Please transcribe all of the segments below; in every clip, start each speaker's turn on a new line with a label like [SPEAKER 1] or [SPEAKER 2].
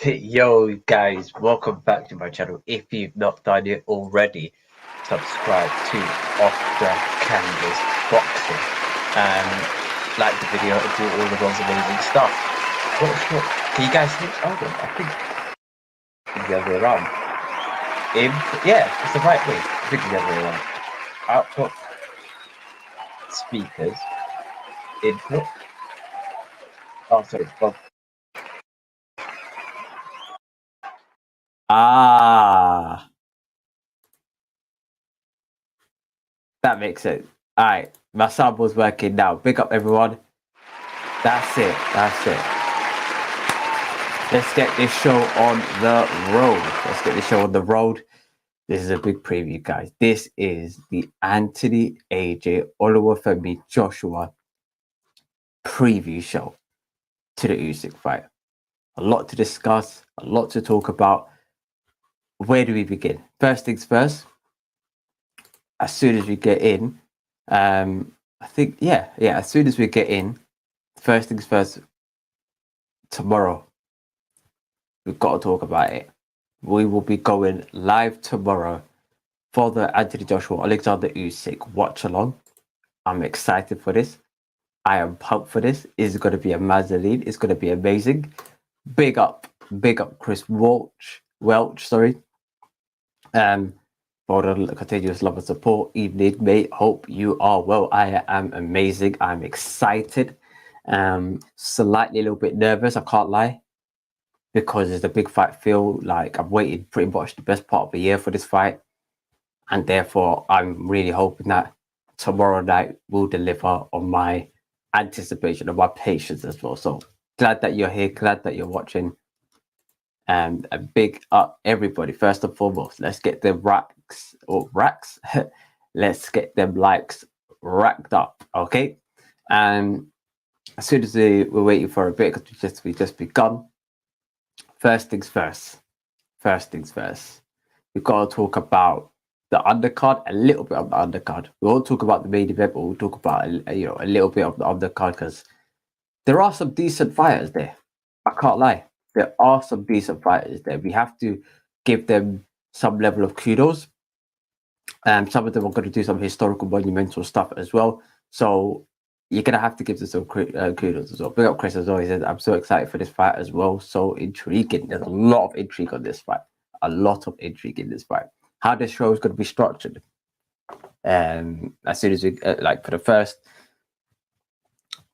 [SPEAKER 1] Yo guys, welcome back to my channel. If you've not done it already, subscribe to Off the Canvas Boxing and like the video and do all of those amazing stuff. Can you guys see? Hold on, I think it's the other way around. Yeah, it's the right way. I think it's the other way around. Output, speakers, input. Oh, sorry, well,
[SPEAKER 2] That makes sense. All right, my sound was working now. Big up, everyone. That's it. That's it. Let's get this show on the road. Let's get this show on the road. This is a big preview, guys. This is the Anthony AJ Oluwafemi Joshua preview show to the Usyk fight. A lot to discuss, a lot to talk about. Where do we begin? First things first. As soon as we get in, I think, as soon as we get in, first things first, tomorrow, we've got to talk about it. We will be going live tomorrow for the Anthony Joshua Alexander Usyk watch along. I'm excited for this. I am pumped for this. It's going to be a mazzoline. It's going to be amazing. Big up Chris Welch, sorry. For the continuous love and support. Evening, mate. Hope you are well. I am amazing. I'm excited. Slightly a little bit nervous, I can't lie, because it's a big fight. Feel like I've waited pretty much the best part of the year for this fight, and therefore I'm really hoping that tomorrow night will deliver on my anticipation, on my patience as well. So glad that you're here, glad that you're watching. And a big up everybody. First and foremost, let's get the racks. Let's get them likes racked up, okay? And as soon as we're waiting for a bit, because we just begun. First things first. We've got to talk about the undercard, a little bit of the undercard. We won't talk about the main event, but we'll talk about a little bit of the undercard, because there are some decent fighters there. I can't lie. There are some decent fighters there. We have to give them some level of kudos. Some of them are going to do some historical, monumental stuff as well. So you're going to have to give them some kudos as well. Big up Chris as well. He says, I'm so excited for this fight as well. So intriguing. There's a lot of intrigue on this fight. A lot of intrigue in this fight. How this show is going to be structured. As soon as we, for the first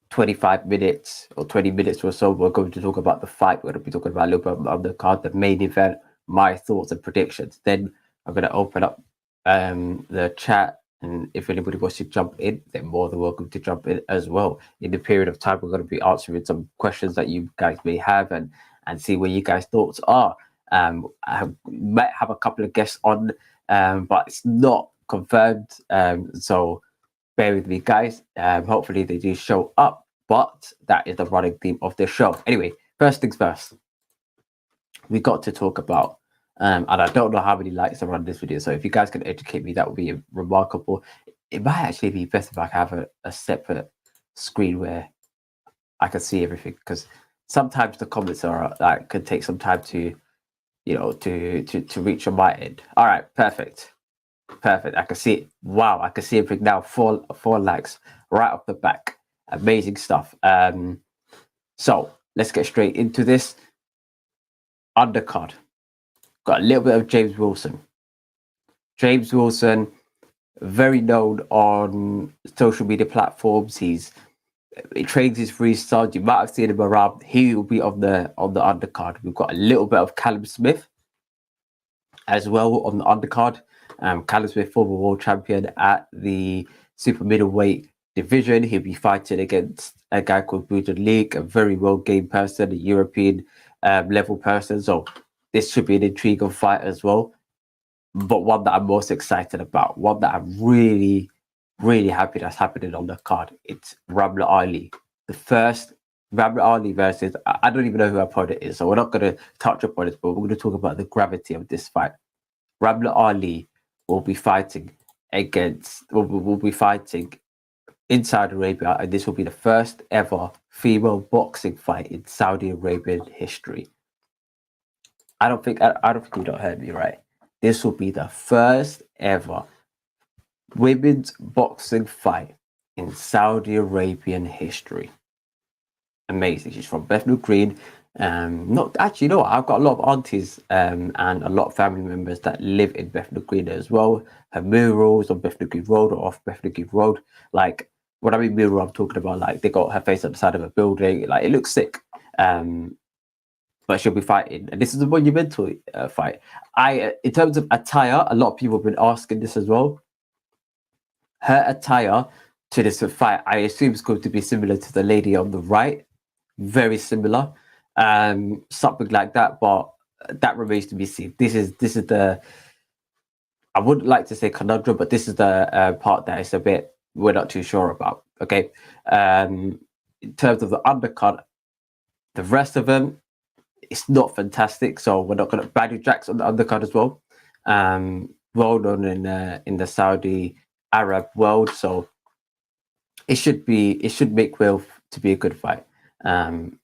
[SPEAKER 2] 25 minutes or 20 minutes or so, we're going to talk about the fight. We're going to be talking about a little bit of the card, the main event, my thoughts and predictions. Then I'm going to open up the chat, and if anybody wants to jump in, they're more than welcome to jump in as well. In the period of time, we're going to be answering some questions that you guys may have, and see where you guys' thoughts are. I might have a couple of guests on, but it's not confirmed, so bear with me, guys. Hopefully they do show up, but that is the running theme of this show. Anyway, first things first, we got to talk about, and I don't know how many likes are on this video, so if you guys can educate me, that would be remarkable. It might actually be best if I have a separate screen where I can see everything, because sometimes the comments are could take some time to reach on my end. All right, perfect. I can see it. Wow, I can see everything now. Four likes right off the back. Amazing stuff. So let's get straight into this. Undercard. Got a little bit of James Wilson. James Wilson, very known on social media platforms. He trains his freestyle. You might have seen him around. He will be on the undercard. We've got a little bit of Callum Smith as well on the undercard. Callum Smith, former world champion at the super middleweight division. He'll be fighting against a guy called Bujan League, a very well-game person, a European level person. So this should be an intriguing fight as well. But one that I'm most excited about, one that I'm really, really happy that's happening on the card. It's Ramla Ali. The first Ramla Ali versus, I don't even know who our opponent is, so we're not going to touch upon it, but we're going to talk about the gravity of this fight. Ramla Ali will be fighting in Saudi Arabia, and this will be the first ever female boxing fight in Saudi Arabian history. I don't think you don't heard me right. This will be the first ever women's boxing fight in Saudi Arabian history. Amazing. She's from Bethnal Green. Not actually, no. I've got a lot of aunties and a lot of family members that live in Bethnal Green as well. Her murals on Bethnal Green Road or off Bethnal Green Road. Like, when I mean mural, I'm talking about like they got her face on the side of a building. Like, it looks sick. But she'll be fighting, and this is a monumental fight. In terms of attire, a lot of people have been asking this as well. Her attire to this fight, I assume, is going to be similar to the lady on the right, very similar, something like that. But that remains to be seen. This is the, I wouldn't like to say conundrum, but this is the part that is a bit we're not too sure about. Okay, in terms of the undercard, the rest of them, it's not fantastic, so we're not going to Badou Jack's on the undercard as well. Well known in the Saudi Arab world, so it should make will to be a good fight. And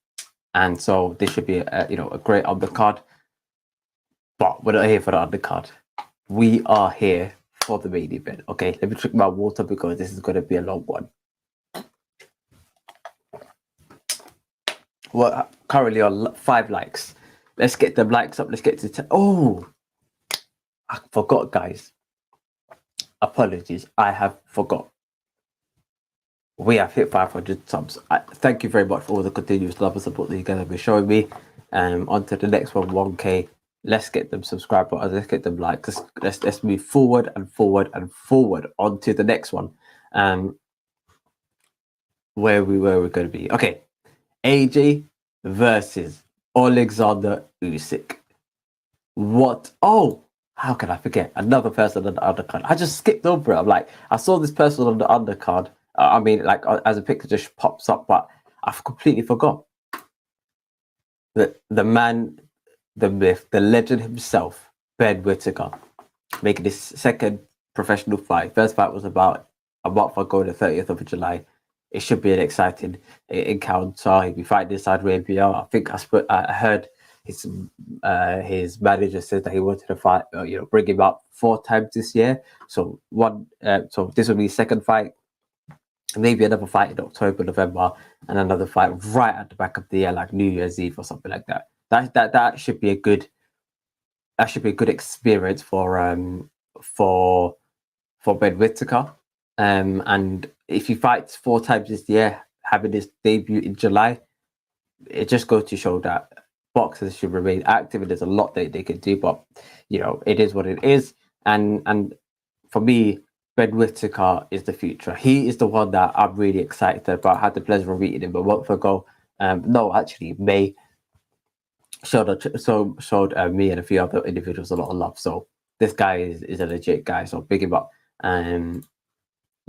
[SPEAKER 2] so this should be a great undercard. But we're not here for the undercard. We are here for the main event. Okay, let me drink my water because this is going to be a long one. Well, currently on 5 likes. Let's get them likes up. Let's get to 10. Oh, I forgot, guys. Apologies, I have forgot. We have hit 500 subs. Thank you very much for all the continuous love and support that you guys have been showing me. On to the next one, 1K. Let's get them subscribe buttons. Let's get them likes. Let's move forward and forward and forward on to the next one. Where we're going to be. Okay, AJ versus Alexander Usyk. What? Oh, how can I forget? Another person on the undercard. I just skipped over it. I'm like, I saw this person on the undercard. I mean, like, as a picture just pops up, but I've completely forgot. The man, the myth, the legend himself, Ben Whittaker, making his second professional fight. First fight was about a month ago, the 30th of July. It should be an exciting encounter. He'll be fighting in Saudi Arabia. I think I heard his manager said that he wanted to fight, bring him up 4 times this year. So so this will be his second fight. Maybe another fight in October, November, and another fight right at the back of the year, like New Year's Eve or something like that. That should be a good. That should be a good experience for Ben Whittaker. And if he fights 4 times this year, having his debut in July, it just goes to show that boxers should remain active, and there's a lot that they can do. But it is what it is. And for me, Ben Whittaker is the future. He is the one that I'm really excited about. I had the pleasure of meeting him a month ago. No, actually, May showed me and a few other individuals a lot of love. So this guy is a legit guy. So big him up.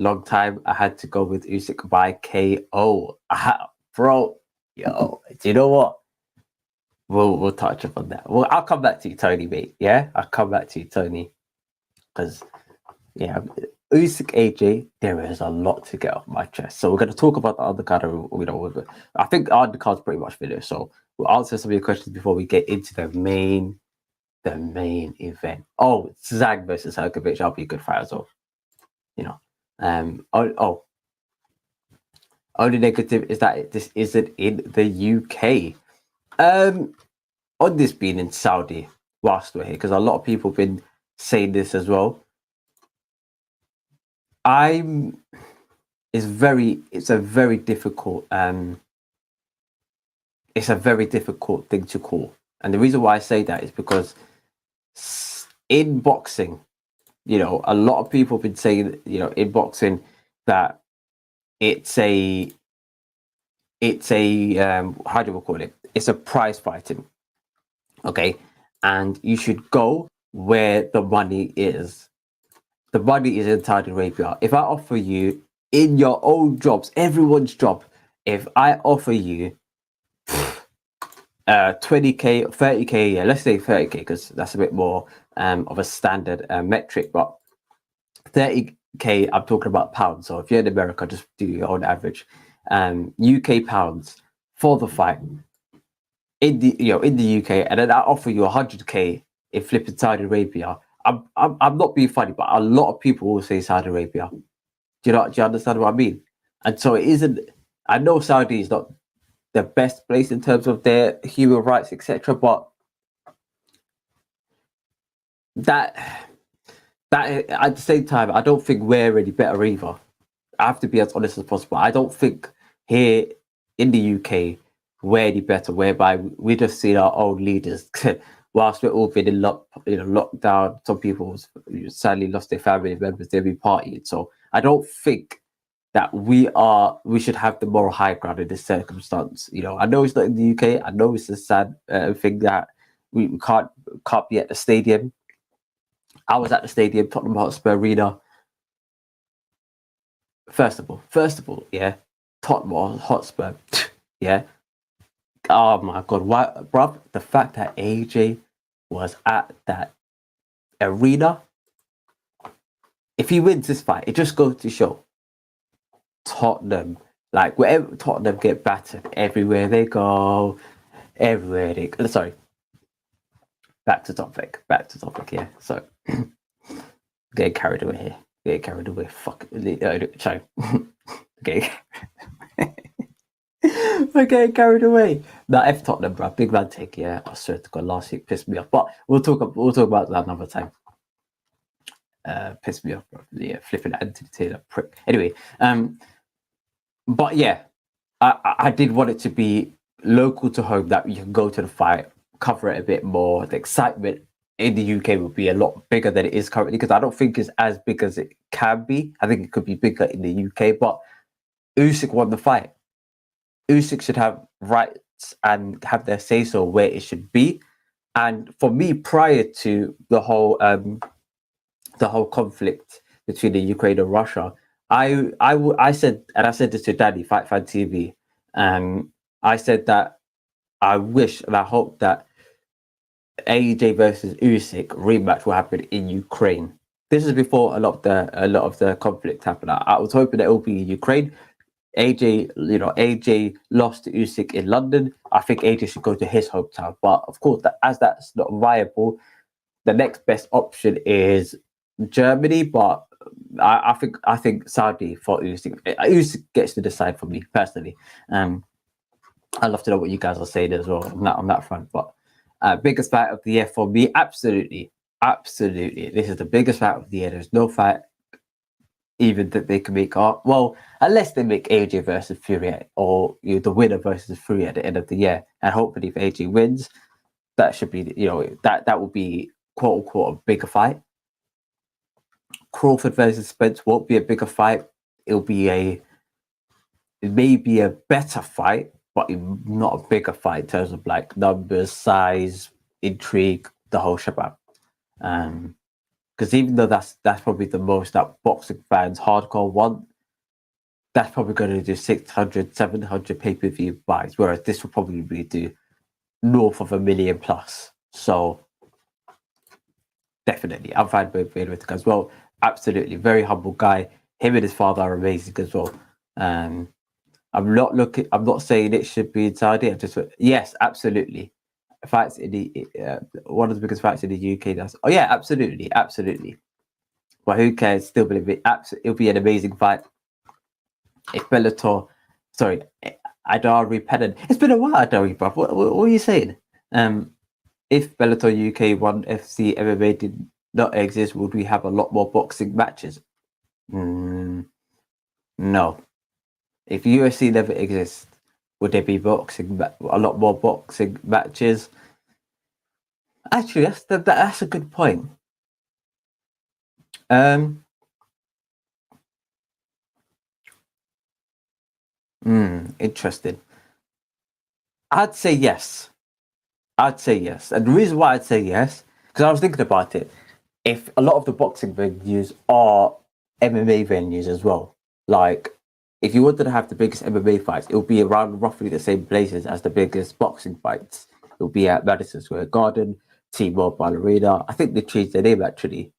[SPEAKER 2] Long time I had to go with Usyk by KO. Bro, do you know what? We'll touch upon that. Well, I'll come back to you, Tony, mate. Yeah, I'll come back to you, Tony, because Usyk AJ, there is a lot to get off my chest. So we're going to talk about the undercard. I think our undercard's pretty much finished. So we'll answer some of your questions before we get into the main event. Oh, Zhang versus Herkovic. That'll be a good fight as well. Only negative is that this isn't in the UK. On this being in Saudi, whilst we're here, because a lot of people have been saying this as well. It's a very difficult thing to call, and the reason why I say that is because in boxing, a lot of people have been saying, in boxing that it's a how do we call it? It's a prize fighting, okay, and you should go where the money is. The money is in Saudi Arabia. If I offer you in your own jobs, everyone's job, if I offer you 20k, 30k, yeah, let's say 30k because that's a bit more of a standard metric, but 30k, I'm talking about pounds. So if you're in America, just do your own average. UK pounds for the fight. in the UK, and then I offer you 100k in flipping Saudi Arabia. I'm not being funny, but a lot of people will say Saudi Arabia. Do you understand what I mean? And so it isn't. I know Saudi is not the best place in terms of their human rights, etc. But that at the same time, I don't think we're any better either. I have to be as honest as possible. I don't think here in the UK we're any better, whereby we just see our own leaders. Whilst we're all been in lockdown, some people sadly lost their family members, they've been partying. So I don't think that we should have the moral high ground in this circumstance. I know it's not in the UK. I know it's a sad thing that we can't be at the stadium. I was at the stadium, Tottenham Hotspur Arena. First of all, yeah, Tottenham Hotspur, yeah. Oh my God, why, bruv? The fact that AJ was at that arena, if he wins this fight, it just goes to show Tottenham, like wherever Tottenham get battered, everywhere they go, sorry, back to topic, yeah. So getting carried away here. Fuck. Sorry. Okay. We're getting carried away. Now, F Tottenham, bro. Big man take, yeah. I swear to God, last week pissed me off. But we'll talk about that another time. Pissed me off, bro. Yeah, flipping Anthony Taylor prick. Anyway, but yeah, I did want it to be local to home, that you can go to the fight, cover it a bit more. The excitement in the UK would be a lot bigger than it is currently, because I don't think it's as big as it can be. I think it could be bigger in the UK, but Usyk won the fight. Usyk should have rights and have their say-so where it should be. And for me, prior to the whole conflict between the Ukraine and Russia, I said, and I said this to Danny, Fight Fan TV, I said that I wish and I hope that AJ versus Usyk rematch will happen in Ukraine. This is before a lot of the conflict happened. I was hoping that it will be in Ukraine. AJ lost to Usyk in London. I think AJ should go to his hometown. But of course, as that's not viable, the next best option is Germany. But I think Saudi for Usyk. Usyk gets to decide for me personally. I'd love to know what you guys are saying as well on that front. But biggest fight of the year for me, absolutely. This is the biggest fight of the year. There's no fight even that they can make up. Well, unless they make AJ versus Fury, or the winner versus Fury at the end of the year. And hopefully if AJ wins, that should be, that will be quote unquote a bigger fight. Crawford versus Spence won't be a bigger fight. It may be a better fight, but not a bigger fight in terms of like numbers, size, intrigue, the whole shebang. Because even though that's probably the most that boxing fans hardcore want, that's probably going to do 600, 700 pay-per-view buys, whereas this will probably do north of 1 million plus. So definitely, I'm fine with it as well. Absolutely, very humble guy. Him and his father are amazing as well. I'm not saying it should be in Saudi. Yes, absolutely. Fights in the one of the biggest fights in the UK. Absolutely. But who cares? Still believe it. It'll be an amazing fight. If Bellator, sorry, Adari Pennon. It's been a while, Adari, bro. What are you saying? If Bellator UK 1 FC MMA did not exist, would we have a lot more boxing matches? No. If UFC never exists, would there be a lot more boxing matches? Actually, that's a good point. Interesting. I'd say yes. And the reason why I'd say yes, because I was thinking about it, if a lot of the boxing venues are MMA venues as well, like if you wanted to have the biggest MMA fights, it would be around roughly the same places as the biggest boxing fights. It would be at Madison Square Garden, T-Mobile Arena. I think they changed their name actually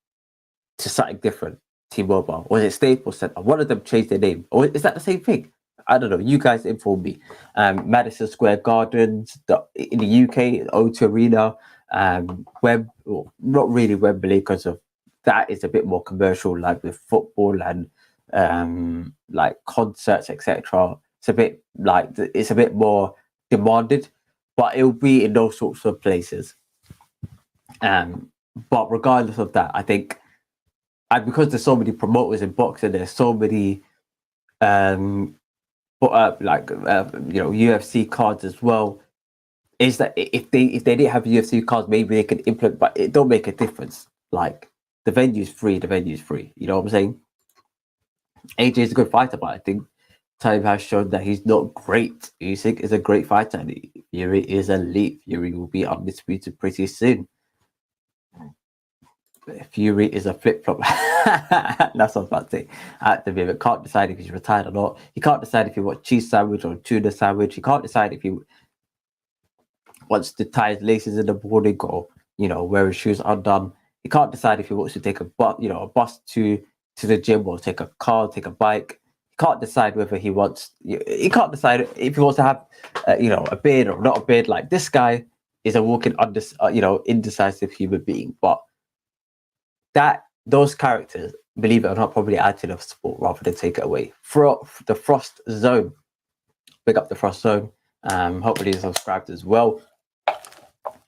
[SPEAKER 2] to something different. T-Mobile. Was it Staples Center? One of them changed their name. Or is that the same thing? I don't know. You guys inform me. Madison Square Gardens in the UK, O2 Arena, well, not really Wembley because of that is a bit more commercial, like with football and like concerts, etc. It's a bit like it's a bit more demanded, but it'll be in those sorts of places. But regardless of that, I think, and because there's so many promoters in boxing, there's so many UFC cards as well. Is that if they didn't have UFC cards, maybe they could implement, but it don't make a difference. Like the venue's free, You know what I'm saying? AJ is a good fighter, but I think time has shown that he's not great. Usyk is a great fighter, and Fury is elite. Fury will be undisputed pretty soon. Fury is a flip-flop. That's what I was about to say. At the moment, can't decide if he's retired or not. He can't decide if he wants cheese sandwich or tuna sandwich. He can't decide if he wants to tie his laces in the morning or, wear his shoes undone. He can't decide if he wants to take a bus to the gym or take a car, take a bike. He can't decide whether he wants. He can't decide if he wants to have, a beard or not a beard. Like this guy is a walking indecisive human being. But those characters, believe it or not, probably add to the sport rather than take it away. The Frost Zone, big up the Frost Zone. Hopefully you're subscribed as well.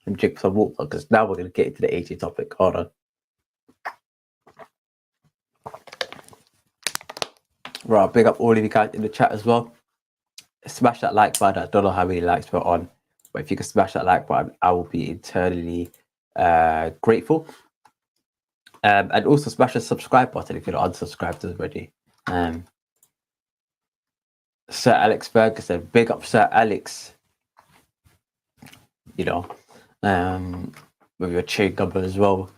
[SPEAKER 2] And drink some water because now we're going to get into the AJ topic. Hold on. Right, big up all of you guys in the chat as well. Smash that like button. I don't know how many likes we're on, but if you can smash that like button, I will be eternally grateful. And also smash the subscribe button if you're not unsubscribed already. Sir Alex Ferguson, big up Sir Alex. With your cheering number as well.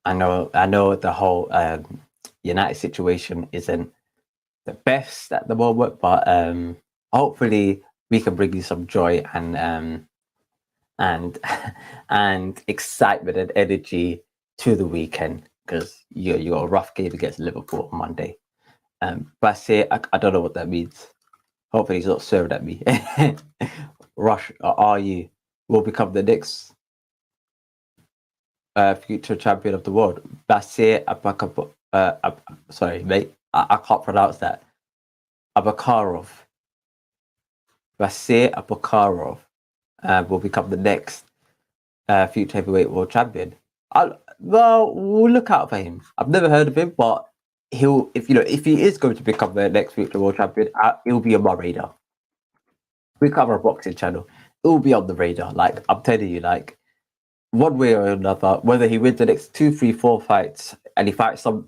[SPEAKER 2] I know the whole United situation isn't the best at the moment, but hopefully we can bring you some joy and excitement and energy to the weekend, because you got a rough game against Liverpool on Monday. But I don't know what that means. Hopefully he's not serving at me. Rush, are you will become the next future champion of the world. Basir sorry, mate, I can't pronounce that. Abakarov. Basir Abakarov will become the next future heavyweight world champion. We'll look out for him. I've never heard of him, but if he is going to become the next future world champion, he'll be on my radar. We cover a boxing channel. It will be on the radar. Like I'm telling you, like one way or another, whether he wins the next 2, 3, 4 fights and he fights some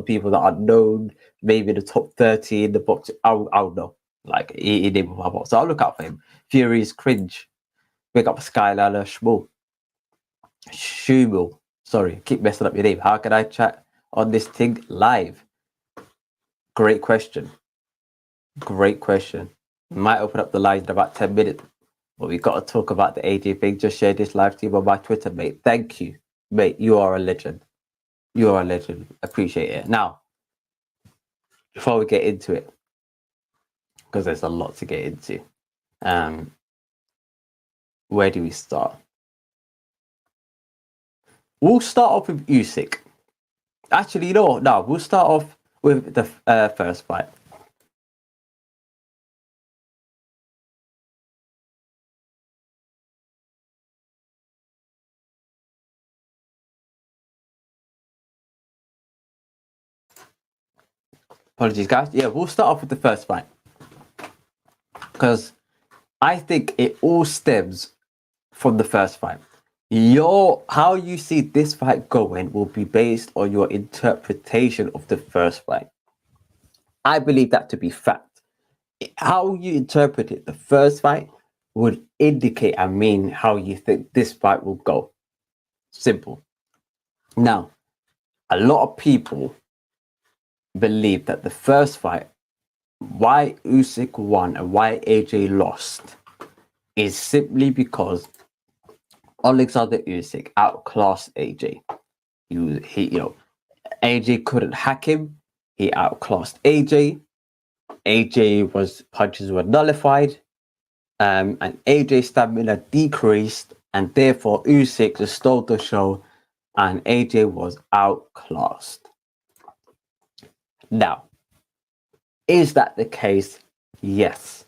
[SPEAKER 2] people that are known, maybe in the top 30 in the box, I'll know. Like he did with my box. So I'll look out for him. Fury's cringe. Big up Skyliner Schumel. Sorry, keep messing up your name. How can I chat on this thing live? Great question. Might open up the lines in about 10 minutes. But we got to talk about the AJ thing. Just share this live stream on my Twitter, mate. Thank you, mate. You are a legend. Appreciate it. Now, before we get into it, because there's a lot to get into, where do we start? We'll start off with Usyk. Actually, you know what? No, we'll start off with the first fight. Apologies, guys. Yeah, we'll start off with the first fight, because I think it all stems from the first fight. How you see this fight going will be based on your interpretation of the first fight. I believe that to be fact. How you interpret it, the first fight, would indicate and mean how you think this fight will go. Simple. Now, a lot of people believe that the first fight, why Usyk won and why AJ lost, is simply because Alexander Usyk outclassed AJ. AJ couldn't hack him. He outclassed AJ. punches were nullified, and AJ's stamina decreased, and therefore Usyk just stole the show, and AJ was outclassed. Now, is that the case? Yes.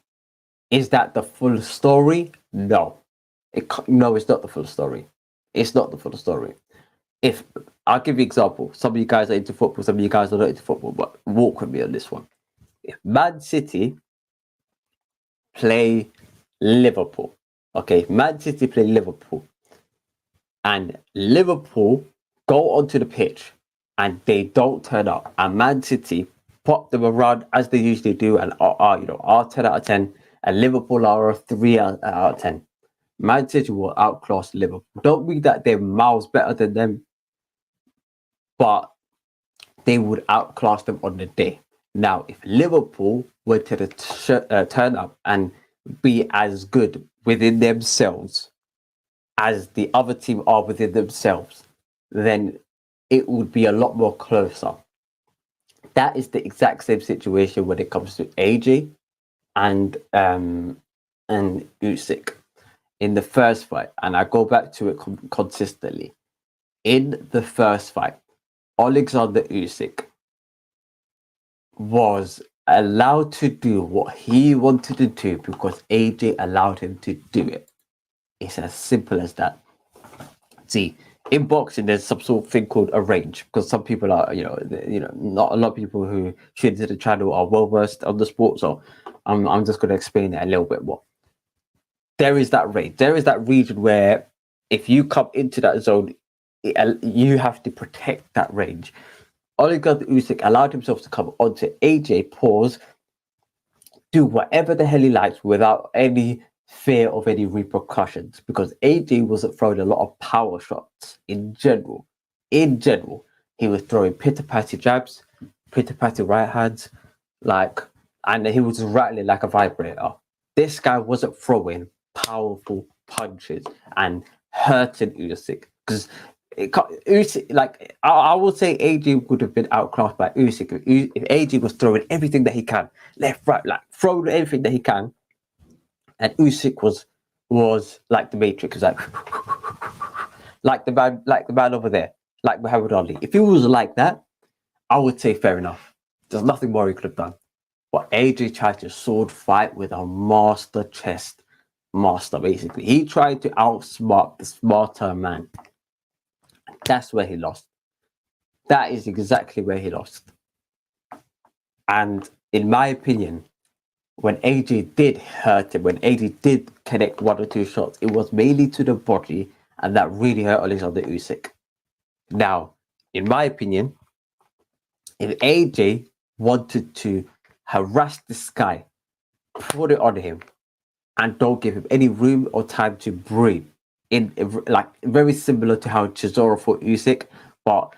[SPEAKER 2] Is that the full story? No. No, it's not the full story. It's not the full story. If I'll give you an example, some of you guys are into football, some of you guys are not into football, but walk with me on this one. If Man City play Liverpool, okay, Man City play Liverpool, and Liverpool go onto the pitch and they don't turn up, and Man City pop them around as they usually do, and are 10 out of 10, and Liverpool are a 3 out of 10. Man City will outclass Liverpool. Don't mean that they're miles better than them, but they would outclass them on the day. Now, if Liverpool were to turn up and be as good within themselves as the other team are within themselves, then it would be a lot more closer. That is the exact same situation when it comes to AJ and Usyk in the first fight, and I go back to it consistently. In the first fight, Alexander Usyk was allowed to do what he wanted to do because AJ allowed him to do it. It's as simple as that. See, in boxing, there's some sort of thing called a range, because some people are, not a lot of people who tune into the channel are well versed on the sport. So I'm just going to explain it a little bit more. There is that range. There is that region where if you come into that zone, you have to protect that range. Alexander Usyk allowed himself to come onto AJ, pause, do whatever the hell he likes without any fear of any repercussions, because AJ wasn't throwing a lot of power shots in general. In general, he was throwing pitter-patty jabs, pitter-patty right hands, and he was rattling like a vibrator. This guy wasn't throwing powerful punches and hurting Usyk, because Usyk, I would say AJ would have been outclassed by Usyk if AJ was throwing everything that he can, left, right, throwing everything that he can, and Usyk was like the Matrix, like the man over there, like Muhammad Ali. If he was like that, I would say fair enough. There's nothing more he could have done. But AJ tried to sword fight with a master, basically. He tried to outsmart the smarter man. That's where he lost. That is exactly where he lost. And in my opinion, when AJ did hurt him, when AJ did connect 1 or 2 shots, it was mainly to the body, and that really hurt Alexander Usyk. Now, in my opinion, if AJ wanted to harass this guy, put it on him, and don't give him any room or time to breathe, very similar to how Chisora fought Usyk, but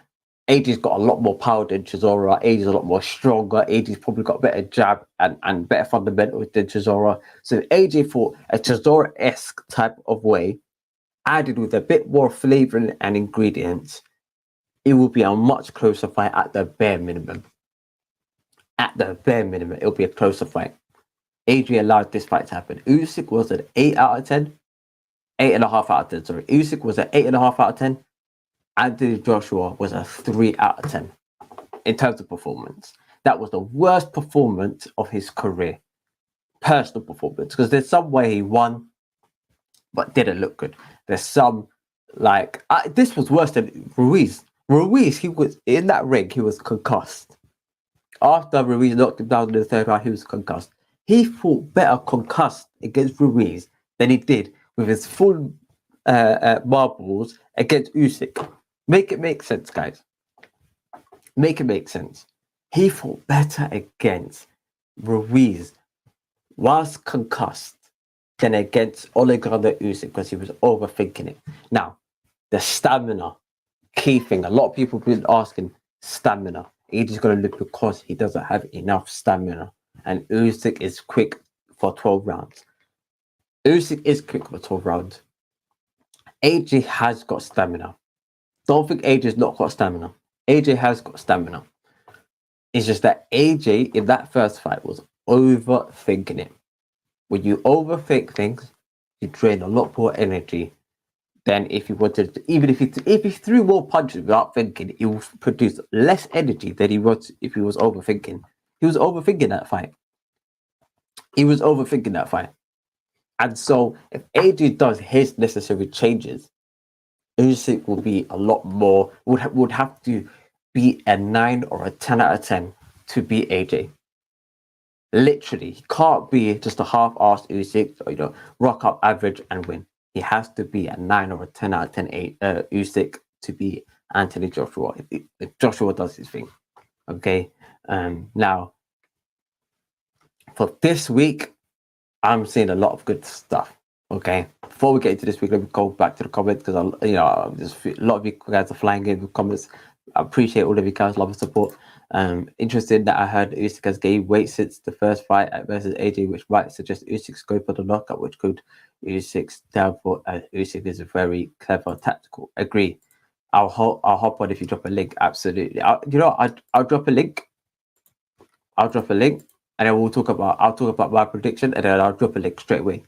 [SPEAKER 2] AJ's got a lot more power than Chisora. AJ's a lot more stronger. AJ's probably got better jab and better fundamentals than Chisora. So if AJ fought a Chisora-esque type of way, added with a bit more flavor and ingredients, it will be a much closer fight at the bare minimum. At the bare minimum, it'll be a closer fight. AJ allowed this fight to happen. Usyk was an 8 out of 10. 8.5 out of 10, sorry. Usyk was an 8.5 out of 10. Anthony Joshua was a 3 out of 10 in terms of performance. That was the worst performance of his career. Personal performance. Because there's some way he won, but didn't look good. There's some, this was worse than Ruiz. Ruiz, he was in that ring, he was concussed. After Ruiz knocked him down in the 3rd round, he was concussed. He fought better concussed against Ruiz than he did with his full marbles against Usyk. Make it make sense, guys. Make it make sense. He fought better against Ruiz whilst concussed than against Alexander Usyk because he was overthinking it. Now, the stamina, key thing. A lot of people have been asking stamina. He's just going to look because he doesn't have enough stamina. And Usyk is quick for 12 rounds. Usyk is quick for 12 rounds. AJ has got stamina. Don't think AJ's not got stamina. AJ has got stamina. It's just that AJ in that first fight was overthinking it. When you overthink things, you drain a lot more energy than if you wanted to, even if he threw more punches without thinking, he will produce less energy than he would if he was overthinking. He was overthinking that fight. And so if AJ does his necessary changes, Usyk will be a lot more, would have to be a 9 or a 10 out of 10 to beat AJ. Literally, he can't be just a half-assed Usyk, rock up average and win. He has to be a 9 or a 10 out of 10 Usyk to be Anthony Joshua. If Joshua does his thing. Okay. Now, for this week, I'm seeing a lot of good stuff. Okay. Before we get into this week, let me go back to the comments because there's a lot of you guys are flying in with comments. I appreciate all of you guys' love and support. Interesting that I heard Usyk has gained weight since the first fight versus AJ, which might suggest Usyk's going for the knockout, which could Usyk's downfall. Usyk is a very clever tactical. Agree. I'll hop on if you drop a link. Absolutely. I'll drop a link. I'll drop a link, and then I'll talk about my prediction, and then I'll drop a link straight away.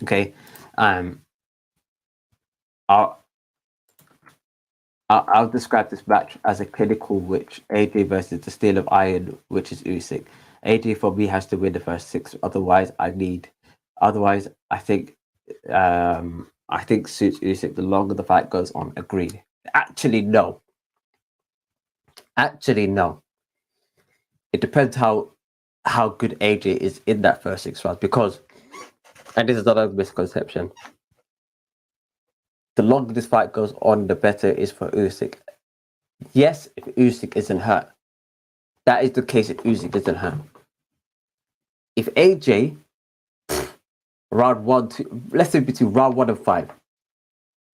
[SPEAKER 2] Okay. I'll describe this match as a clinical, which AJ versus the Steel of Iron, which is Usyk. AJ for me has to win the first 6. Otherwise, I think suits Usyk the longer the fight goes on. Agreed. Actually, no. It depends how good AJ is in that first 6 rounds, because, and this is another misconception, the longer this fight goes on, the better it is for Usyk. Yes, if Usyk isn't hurt. That is the case if Usyk isn't hurt. If AJ, round 1, 2, let's say between round 1 and 5,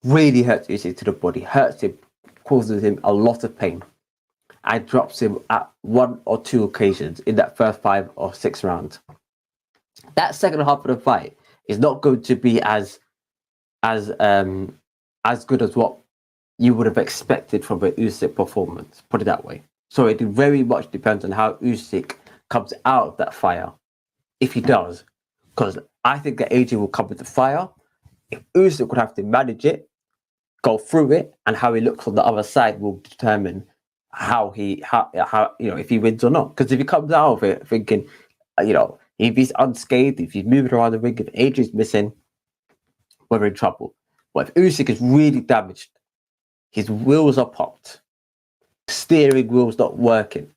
[SPEAKER 2] really hurts Usyk to the body, hurts him, causes him a lot of pain, and drops him at 1 or 2 occasions in that first 5 or 6 rounds, that second half of the fight is not going to be as good as what you would have expected from an Usyk performance, put it that way. So it very much depends on how Usyk comes out of that fire, if he does. Because I think that AJ will come with the fire. If Usyk would have to manage it, go through it, and how he looks on the other side will determine how if he wins or not. Because if he comes out of it thinking, if he's unscathed, if he's moving around the ring, if AJ's missing, we're in trouble. But if Usyk is really damaged, his wheels are popped, steering wheel's not working,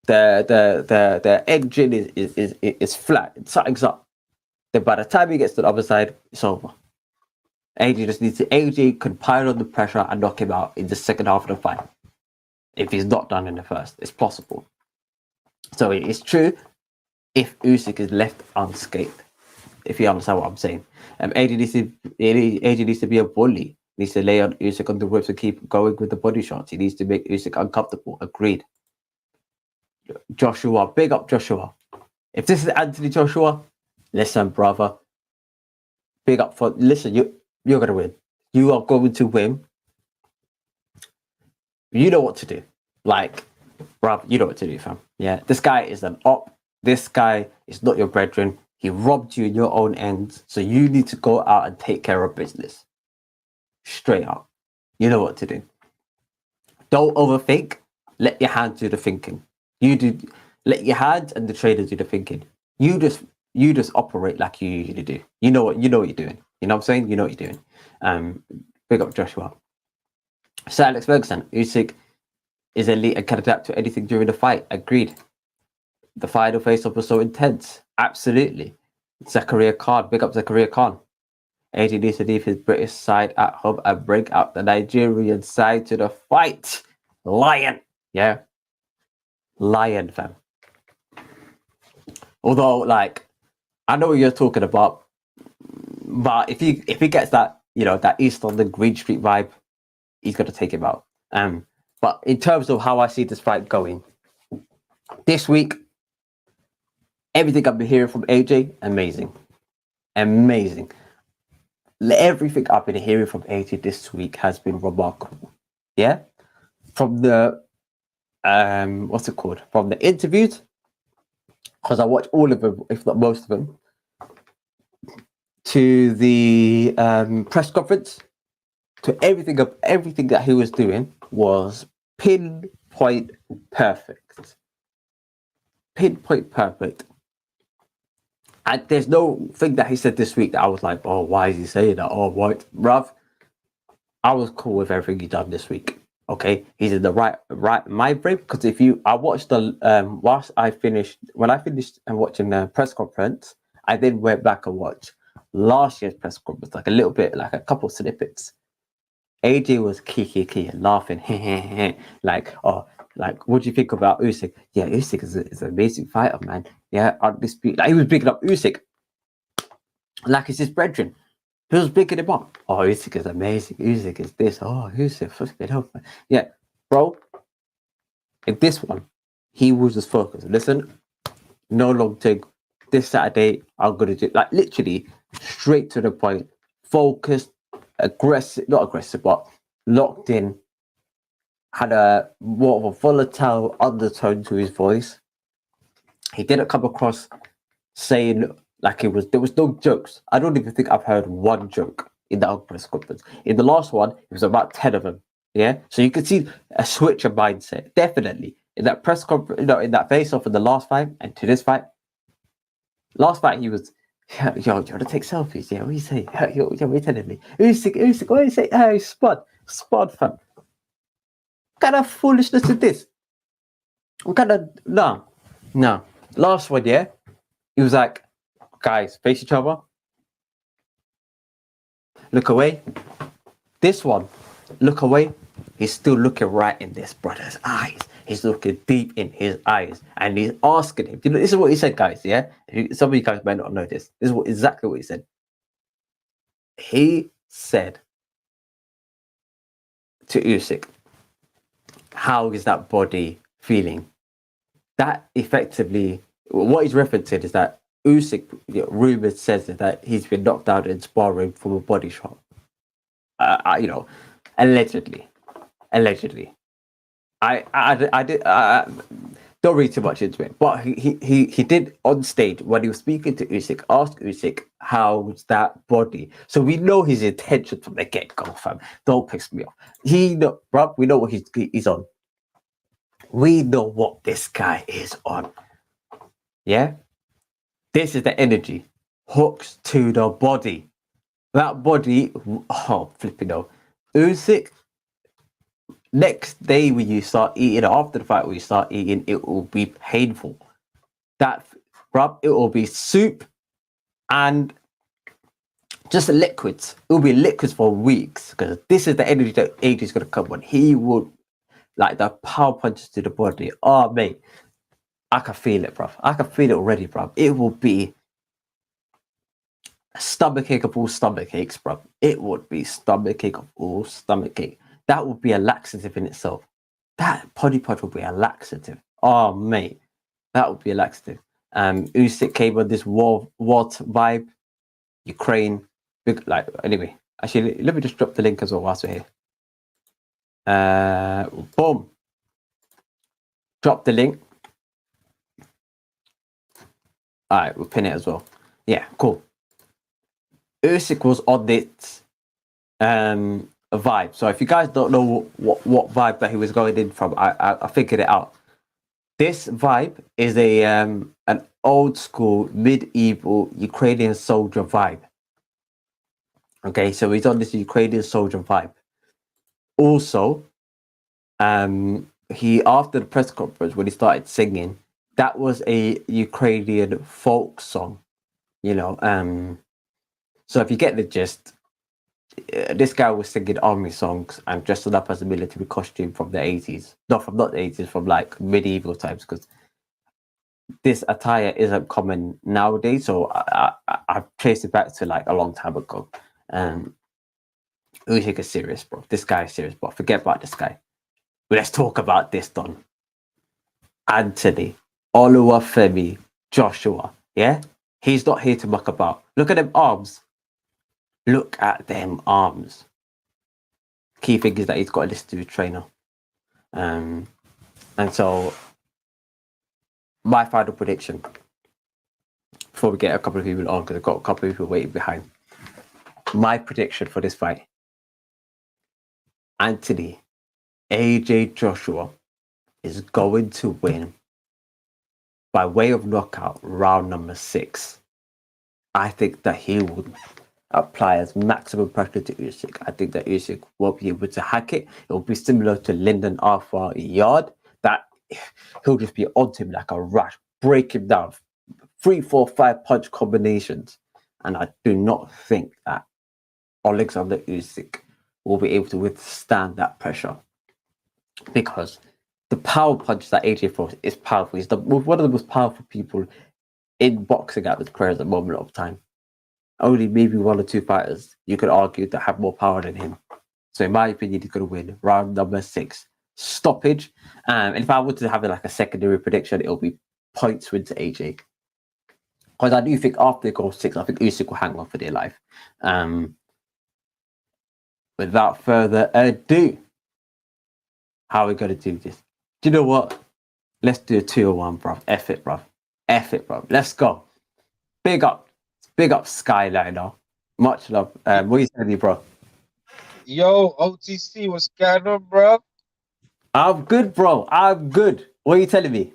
[SPEAKER 2] the engine is flat, something's up, then by the time he gets to the other side, it's over. AJ can pile on the pressure and knock him out in the second half of the fight. If he's not done in the first, it's possible. So it is true if Usyk is left unscathed, if you understand what I'm saying. AJ needs to be a bully. He needs to lay on Usyk on the ropes and keep going with the body shots. He needs to make Usyk uncomfortable. Agreed. Joshua, big up Joshua. If this is Anthony Joshua, listen, brother. Big up listen, you're gonna win. You are going to win. You know what to do. Bruv, you know what to do, fam. Yeah, this guy is an op. This guy is not your brethren. He robbed you in your own ends. So you need to go out and take care of business. Straight up. You know what to do. Don't overthink. Let your hands do the thinking. Let your hands and the trainer do the thinking. You just operate like you usually do. You know what you're doing. You know what I'm saying? You know what you're doing. Big up Joshua. Sir Alex Ferguson, Usyk is elite and can adapt to anything during the fight. Agreed. The final face-off was so intense. Absolutely. Zakaria Khan, big up Zakaria Khan. AJ needs to leave his British side at home and bring out the Nigerian side to the fight. Lion. Yeah. Lion, fam. Although, I know what you're talking about, but if he gets that, that East London Green Street vibe, he's going to take him out. But in terms of how I see this fight going, this week, everything I've been hearing from AJ, amazing. Everything I've been hearing from AJ this week has been remarkable. Yeah? From the, what's it called? From the interviews, because I watched all of them, if not most of them, to the press conference, to everything that he was doing was pinpoint perfect. Pinpoint perfect. And there's no thing that he said this week that I was like, oh, why is he saying that? Oh, what? Bruv, I was cool with everything he done this week. Okay, he's in the right mind frame. Because I watched when I finished and watching the press conference, I then went back and watched last year's press conference, like a little bit, like a couple snippets. AJ was kiki and laughing, like, oh, like, what do you think about Usyk? Yeah, Usyk is an amazing fighter, man. Yeah, undisputed. Like, he was picking up Usyk like it's his brethren. He was picking him up. Oh, Usyk is amazing. Usyk is this. Oh, Usyk, fucking hell. Yeah, bro. In this one, he was just focused. Listen, no long thing. This Saturday, I'm gonna do like literally straight to the point. Focused, aggressive, not aggressive, but locked in. Had a more of a volatile undertone to his voice. He didn't come across saying like there was no jokes. I don't even think I've heard one joke in that press conference. In the last one, it was about 10 of them. Yeah. So you can see a switch of mindset. Definitely. In that press conference, in that face off in the last fight and to this fight. Last fight he was, yo, do you want to take selfies? Yeah, what do you say? Yo, what are you telling me? Usyk, what do you say? Hey, spud fam. What kind of foolishness is this? What kind of no. Last one, yeah. He was like, guys, face each other. Look away. This one, look away. He's still looking right in this brother's eyes. He's looking deep in his eyes, and he's asking him. You know, this is what he said, guys. Yeah, some of you guys might not know this. This is exactly what he said. He said to Usyk, "How is that body feeling?" That effectively, what he's referencing is that Usyk, rumored says that he's been knocked out in sparring from a body shot. Allegedly. I don't read too much into it, but he did on stage when he was speaking to Usyk, ask Usyk how's that body. So we know his intention from the get go, fam. Don't piss me off. We know what he's on. We know what this guy is on. Yeah, this is the energy. Hooks to the body. That body, oh flipping no. Usyk. Next day when you start eating, after the fight when you start eating, it will be painful. It will be soup and just liquids. It will be liquids for weeks because this is the energy that AJ is going to come on. He would like the power punches to the body. Oh, mate, I can feel it, bro. I can feel it already, bro. It will be a stomach ache of all stomach aches, bro. It would be stomach ache of all stomach ache. That would be a laxative in itself. That body punch would be a laxative. Oh, mate, that would be a laxative. Usyk came on this war vibe. Ukraine, anyway. Actually, let me just drop the link as well whilst we're here. Boom. Drop the link. All right, we'll pin it as well. Yeah, cool. Usyk was on this vibe. So if you guys don't know what vibe that he was going in from, I figured it out. This vibe is an old school medieval Ukrainian soldier vibe. Okay, so he's on this Ukrainian soldier vibe. Also, he after the press conference when he started singing, that was a Ukrainian folk song. So if you get the gist, this guy was singing army songs and dressed up as a military costume from the 80s. Not the 80s, from like medieval times, because this attire isn't common nowadays. So I've traced it back to like a long time ago. Usyk is serious, bro. This guy is serious, but forget about this guy. Let's talk about this, Don. Anthony, Oluwafemi, Joshua. Yeah? He's not here to muck about. Look at them arms. Look at them arms. Key thing is that he's got to listen to his trainer. And so, my final prediction. before we get a couple of people on, because I've got a couple of people waiting behind. My prediction for this fight: Anthony AJ Joshua is going to win by way of knockout round number 6. I think that he will apply as maximum pressure to Usyk. I think that Usyk won't be able to hack it. It will be similar to Lyndon Arthur Yard, that he'll just be onto him like a rush, break him down, 3, 4, 5 punch combinations. And I do not think that Alexander Usyk will be able to withstand that pressure, because the power punch that AJ throws is powerful. He's one of the most powerful people in boxing at this career at the moment of time. Only maybe 1 or 2 fighters you could argue that have more power than him. So in my opinion, he's going to win round number 6, stoppage. And if I were to have like a secondary prediction, it'll be points win to AJ. Because I do think after they go 6, I think Usyk will hang on for dear life. Without further ado, how are we going to do this? Do you know what? Let's do a 2-1, bruv. F it, bruv. Let's go. Big up Skyliner. Much love. What are you saying, bro?
[SPEAKER 3] Yo, OTC, what's going on, bro?
[SPEAKER 2] I'm good, bro. I'm good. What are you telling me?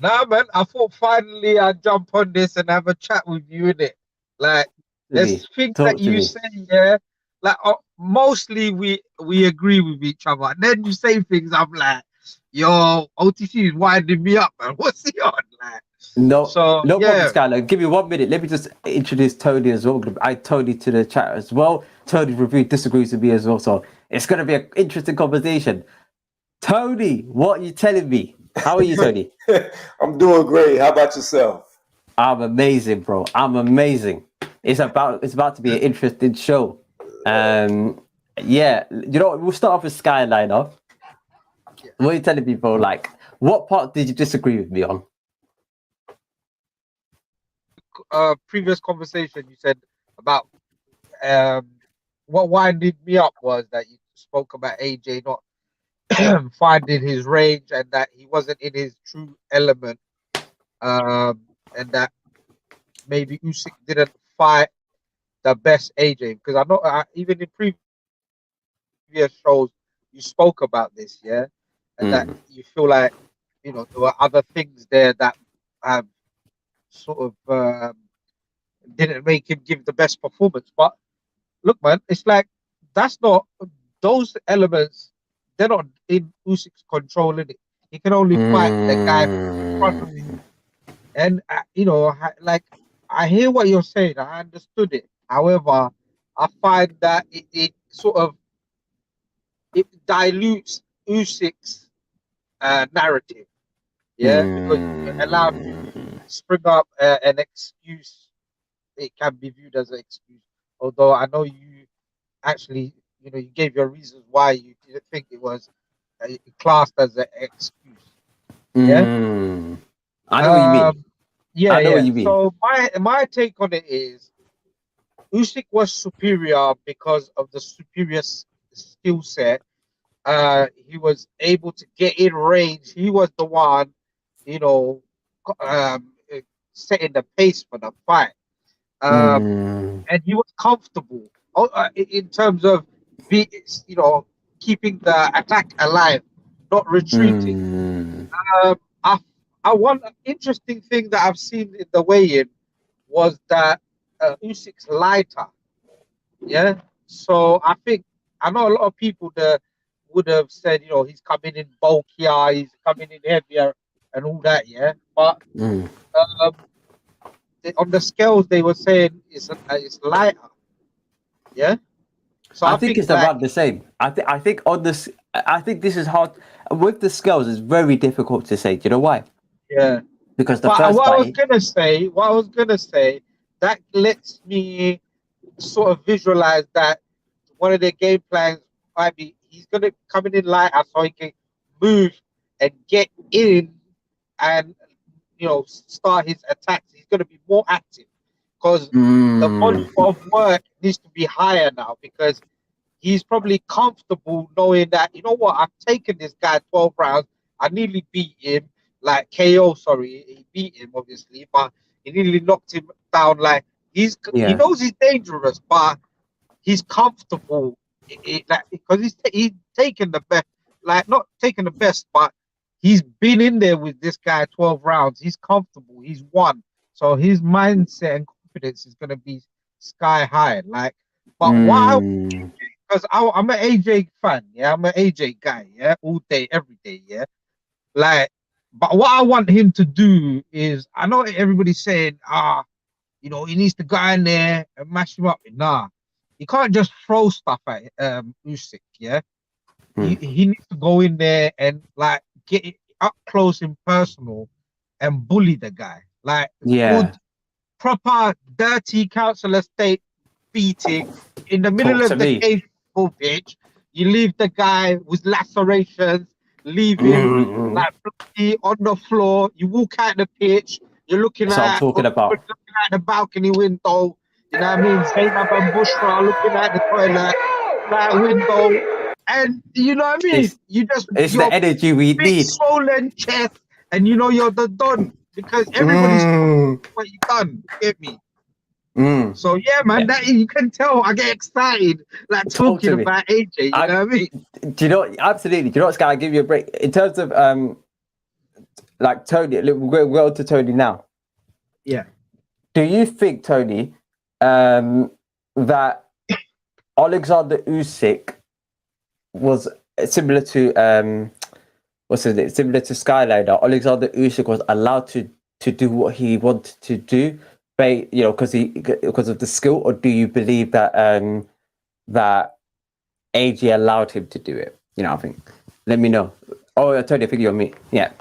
[SPEAKER 3] Nah, man, I thought finally I'd jump on this and have a chat with you, innit? Like, there's things that you say, yeah? Like, mostly we agree with each other. And then you say things, I'm like, yo, OTC is winding me up, man. What's he on? Like,
[SPEAKER 2] no
[SPEAKER 3] yeah.
[SPEAKER 2] problem, Skylar. Give me 1 minute. Let me just introduce Tony as well. I Tony to the chat as well. Tony review disagrees with me as well, so it's going to be an interesting conversation. Tony, what are you telling me? How are you, Tony?
[SPEAKER 4] I'm doing great. How about yourself?
[SPEAKER 2] I'm amazing, bro. I'm amazing. It's about to be an interesting show. Yeah, you know, we'll start off with Skyliner. Yeah. What are you telling me, bro? Like, what part did you disagree with me on?
[SPEAKER 3] Previous conversation you said about what winded me up was that you spoke about AJ not finding his range and that he wasn't in his true element, and that maybe Usyk didn't fight the best AJ, because I know even in previous shows you spoke about this, yeah, and that you feel like, you know, there were other things there that have sort of didn't make him give the best performance. But look, man, it's like that's not those elements. They're not in Usyk's control, in it. He can only fight the guy in front of him. And you know, like, I hear what you're saying. I understood it. However, I find that it sort of it dilutes Usyk's narrative. Yeah, because you allow him to spring up an excuse. It can be viewed as an excuse, although I know you actually, you know, you gave your reasons why you didn't think it was classed as an excuse. Yeah,
[SPEAKER 2] I know what you mean.
[SPEAKER 3] Yeah,
[SPEAKER 2] I know what you mean.
[SPEAKER 3] So my take on it is Usyk was superior because of the superior skill set. He was able to get in range. He was the one, you know, setting the pace for the fight. And he was comfortable in terms of you know, keeping the attack alive, not retreating. One interesting thing that I've seen in the weigh-in was that Usyk's lighter. Yeah, so I know a lot of people that would have said, you know, he's coming in bulkier, he's coming in heavier, and all that. Yeah, but on the scales they were saying it's lighter. Yeah, so
[SPEAKER 2] I think it's like, about the same. I think on this, I think this is hard with the scales. It's very difficult to say. Do you know why?
[SPEAKER 3] Yeah,
[SPEAKER 2] because the first
[SPEAKER 3] what I was gonna say, that lets me sort of visualize that one of their game plans might be he's gonna come in lighter so he can move and get in and, you know, start his attacks. He's gonna be more active because the volume of work needs to be higher now, because he's probably comfortable knowing that, you know what, I've taken this guy 12 rounds. I nearly beat him, like KO, sorry. He beat him, obviously, but He nearly knocked him down. Like he knows he's dangerous, but he's comfortable. Like, because he's taken the best, like not taken the best, but he's been in there with this guy 12 rounds. He's comfortable. He's won. So his mindset and confidence is gonna be sky high. Like, but why? Because I'm an AJ fan, yeah. I'm an AJ guy, yeah, all day, every day, yeah. Like, but what I want him to do is, I know everybody's saying, he needs to go in there and mash him up. Nah, you can't just throw stuff at Usyk, yeah. He needs to go in there and like get it up close and personal and bully the guy, like good, proper, dirty council estate beating in the middle of the game pitch. You leave the guy with lacerations, leave him like bloody on the floor. You walk out the pitch. You're looking at the balcony window. You know what I mean? Zainab and Bushra looking at the toilet, that window, and you know what I mean.
[SPEAKER 2] It's the energy we need.
[SPEAKER 3] Swollen chest, and you know you're the done because everybody's what you done. Get me? So yeah, man, that you can tell I get excited like talking about AJ. You know what I mean?
[SPEAKER 2] Do you know? Absolutely. Do you know what's gonna give you a break in terms of like Tony? We'll go to Tony now.
[SPEAKER 3] Yeah.
[SPEAKER 2] Do you think, Tony, that Alexander Usyk was similar to similar to Skyliner? Alexander Usyk was allowed to do what he wanted to do, because of the skill, or do you believe that that AJ allowed him to do it? I think. Let me know. Oh, Tony, I think you're me. Yeah.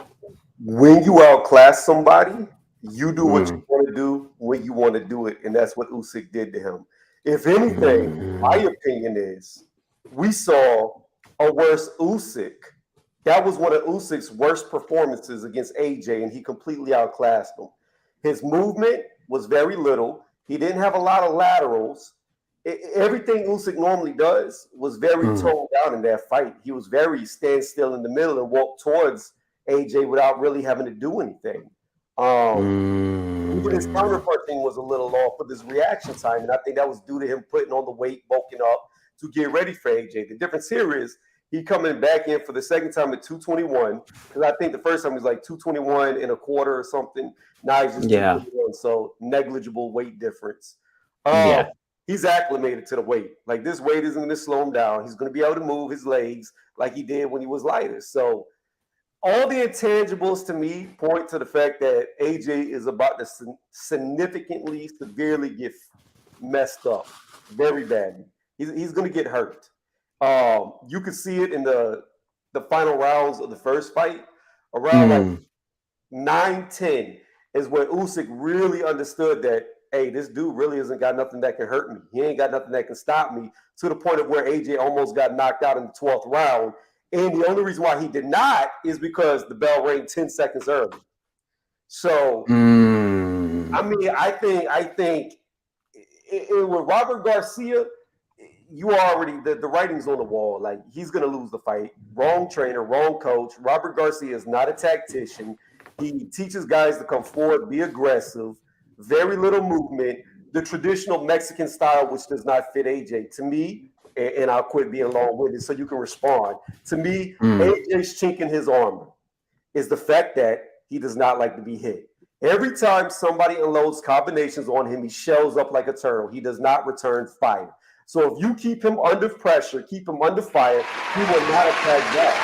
[SPEAKER 4] When you outclass somebody, you do what you want to do when you want to do it, and that's what Usyk did to him. If anything, my opinion is we saw a worse Usyk. That was one of Usyk's worst performances against AJ, and he completely outclassed him. His movement was very little. He didn't have a lot of laterals. Everything Usyk normally does was very toned down in that fight. He was very stand still in the middle and walk towards AJ without really having to do anything. Even his counterpunching was a little off with his reaction time, and I think that was due to him putting on the weight, bulking up to get ready for AJ. The difference here is he coming back in for the second time at 221, because I think the first time he was like 221 and a quarter or something. Now he's just 221, so negligible weight difference. He's acclimated to the weight. Like, this weight isn't going to slow him down. He's going to be able to move his legs like he did when he was lighter. So all the intangibles to me point to the fact that AJ is about to significantly, severely get messed up very badly. He's going to get hurt. You could see it in the final rounds of the first fight. Around like 9-10 is when Usyk really understood that, hey, this dude really hasn't got nothing that can hurt me. He ain't got nothing that can stop me, to the point of where AJ almost got knocked out in the 12th round. And the only reason why he did not is because the bell rang 10 seconds early. So, I mean, I think with Robert Garcia, you already, the writing's on the wall. Like, he's going to lose the fight. Wrong trainer, wrong coach. Robert Garcia is not a tactician. He teaches guys to come forward, be aggressive, very little movement, the traditional Mexican style, which does not fit AJ. To me, and I'll quit being long-winded so you can respond. To me, AJ's chink in his armor is the fact that he does not like to be hit. Every time somebody unloads combinations on him, he shells up like a turtle. He does not return fire. So if you keep him under pressure, keep him under fire, he will not attack back.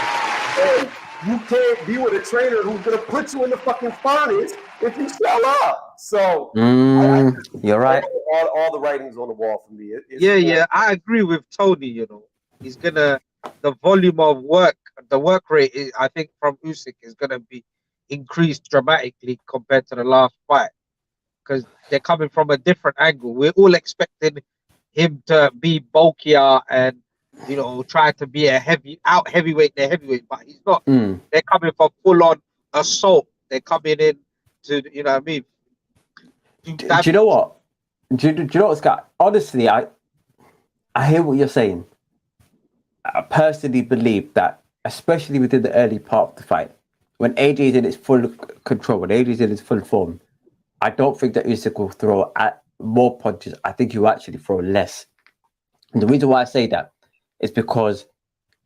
[SPEAKER 4] And you can't be with a trainer who's going to put you in the fucking furnace if you shell up. So
[SPEAKER 2] you're right.
[SPEAKER 4] All the writing's on the wall for me.
[SPEAKER 3] I agree with Tony. He's gonna, the volume of work, the work rate, I think from Usyk is gonna be increased dramatically compared to the last fight, because they're coming from a different angle. We're all expecting him to be bulkier and try to be a heavyweight, but he's not. They're coming for full on assault. They're coming in to, you know what I mean?
[SPEAKER 2] Do you know what? Do you know what, Scott? Honestly, I hear what you're saying. I personally believe that, especially within the early part of the fight, when AJ is in its full control, when AJ is in its full form, I don't think that Usyk will throw at more punches. I think he'll actually throw less. And the reason why I say that is because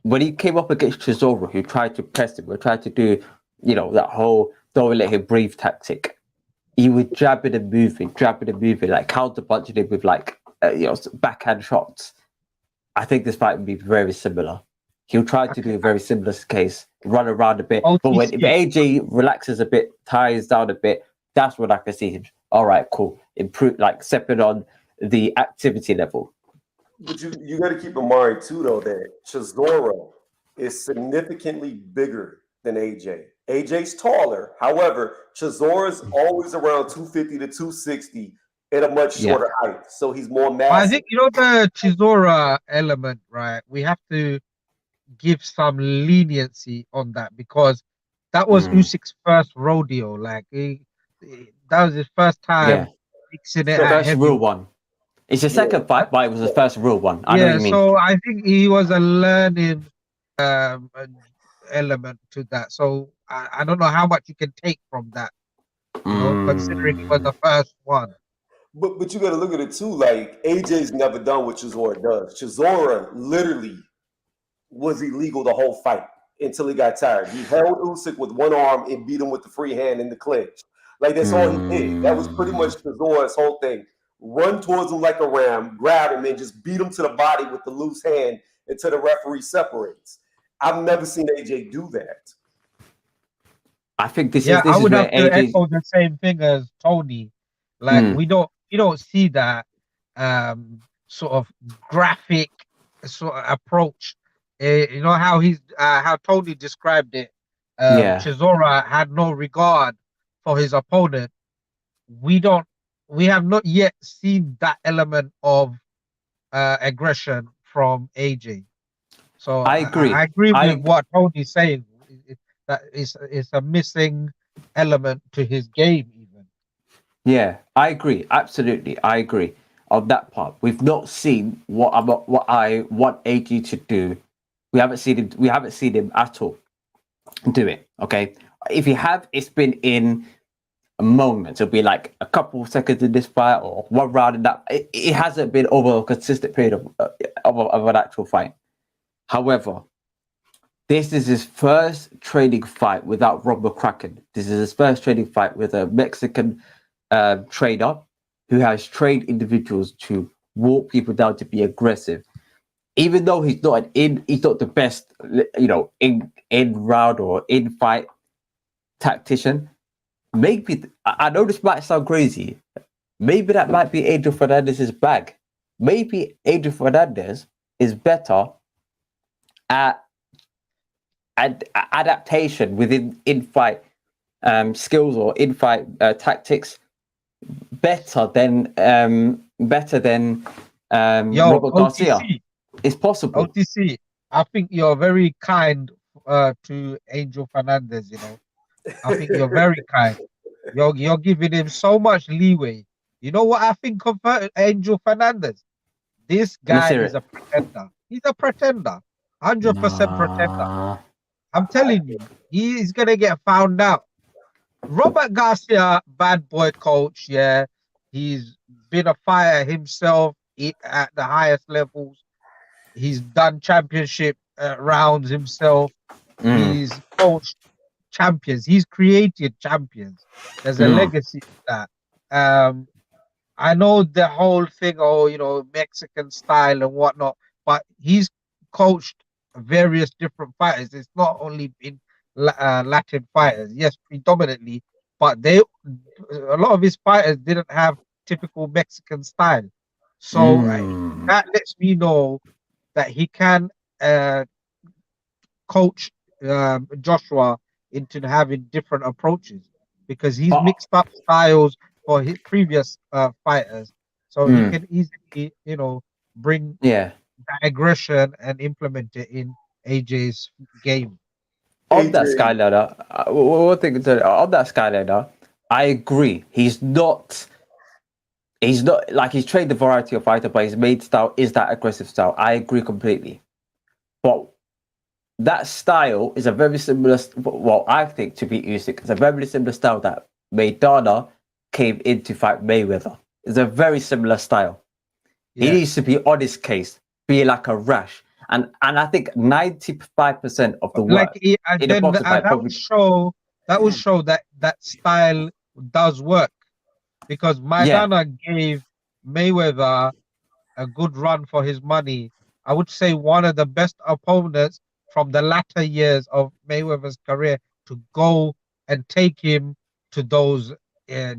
[SPEAKER 2] when he came up against Chisora, who tried to press him, who tried to do, that whole don't let him breathe tactic, he was jabbing and moving, like counter punching him with backhand shots. I think this fight would be very similar. He'll try to do a very similar case, run around a bit. But if AJ relaxes a bit, ties down a bit, that's when I can see him. All right, cool. Improve, stepping on the activity level.
[SPEAKER 4] But you got to keep in mind too, though, that Chisora is significantly bigger than AJ. AJ's taller. However, Chisora's always around 250 to 260 at a much shorter height. So he's more massive.
[SPEAKER 3] I think, the Chisora element, right? We have to give some leniency on that because that was Usyk's first rodeo. That was his first time fixing it.
[SPEAKER 2] First real one. It's the second fight, but it was the first real one. I know what you mean.
[SPEAKER 3] So I think he was a learning element to that. So I don't know how much you can take from that, considering he was the first one.
[SPEAKER 4] But you got to look at it too. Like AJ's never done what Chisora does. Chisora literally was illegal the whole fight until he got tired. He held Usyk with one arm and beat him with the free hand in the clinch. That's all he did. That was pretty much Chisora's whole thing. Run towards him like a ram, grab him, and just beat him to the body with the loose hand until the referee separates. I've never seen AJ do that.
[SPEAKER 2] I think this
[SPEAKER 3] I would have to
[SPEAKER 2] AJ...
[SPEAKER 3] echo the same thing as Tony. We don't see that sort of graphic sort of approach. How Tony described it. Chisora had no regard for his opponent. We have not yet seen that element of aggression from AJ. So
[SPEAKER 2] I agree.
[SPEAKER 3] I agree with what Tony's saying. That it's a missing element to his game, even.
[SPEAKER 2] Yeah, I agree. Absolutely, I agree on that part. We've not seen what I want AJ to do. We haven't seen him at all do it. Okay, if you have, it's been in a moment. It'll be like a couple of seconds in this fight or one round in that. It hasn't been over a consistent period of an actual fight. However, this is his first training fight without Rob McCracken. This is his first training fight with a Mexican trainer who has trained individuals to walk people down to be aggressive. Even though he's not the best, in round or in fight tactician. Maybe I know this might sound crazy. Maybe that might be Angel Fernandez's bag. Maybe Angel Fernandez is better at adaptation within in-fight skills or in-fight tactics better than Robert Garcia. It's possible.
[SPEAKER 3] OTC, I think you're very kind to Angel Fernandez. I think you're very kind. You're giving him so much leeway. You know what I think of Angel Fernandez? This guy is a pretender. He's a pretender. 100% pretender. I'm telling you, he's going to get found out. Robert Garcia, bad boy coach, yeah. He's been a fighter himself at the highest levels. He's done championship rounds himself. He's coached champions. He's created champions. There's a legacy to that. I know the whole thing, Mexican style and whatnot, but he's coached various different fighters. It's not only been Latin fighters, yes, predominantly, but a lot of his fighters didn't have typical Mexican style. So that lets me know that he can coach Joshua into having different approaches because he's mixed up styles for his previous fighters. So he can easily, bring that aggression and implement it in AJ's game.
[SPEAKER 2] On that Skyliner, one thing on that Skyliner, I agree. He's not like he's trained a variety of fighter, but his main style is that aggressive style. I agree completely. But that style is a very similar, I think, to beat Usyk, it's a very similar style that Maidana came in to fight Mayweather. It's a very similar style. He needs to be on his case, be like a rash. And I think 95% of the work
[SPEAKER 3] and
[SPEAKER 2] in a
[SPEAKER 3] then
[SPEAKER 2] boxing fight
[SPEAKER 3] that would show that style does work, because Maidana gave Mayweather a good run for his money. I would say one of the best opponents from the latter years of Mayweather's career to go and take him to those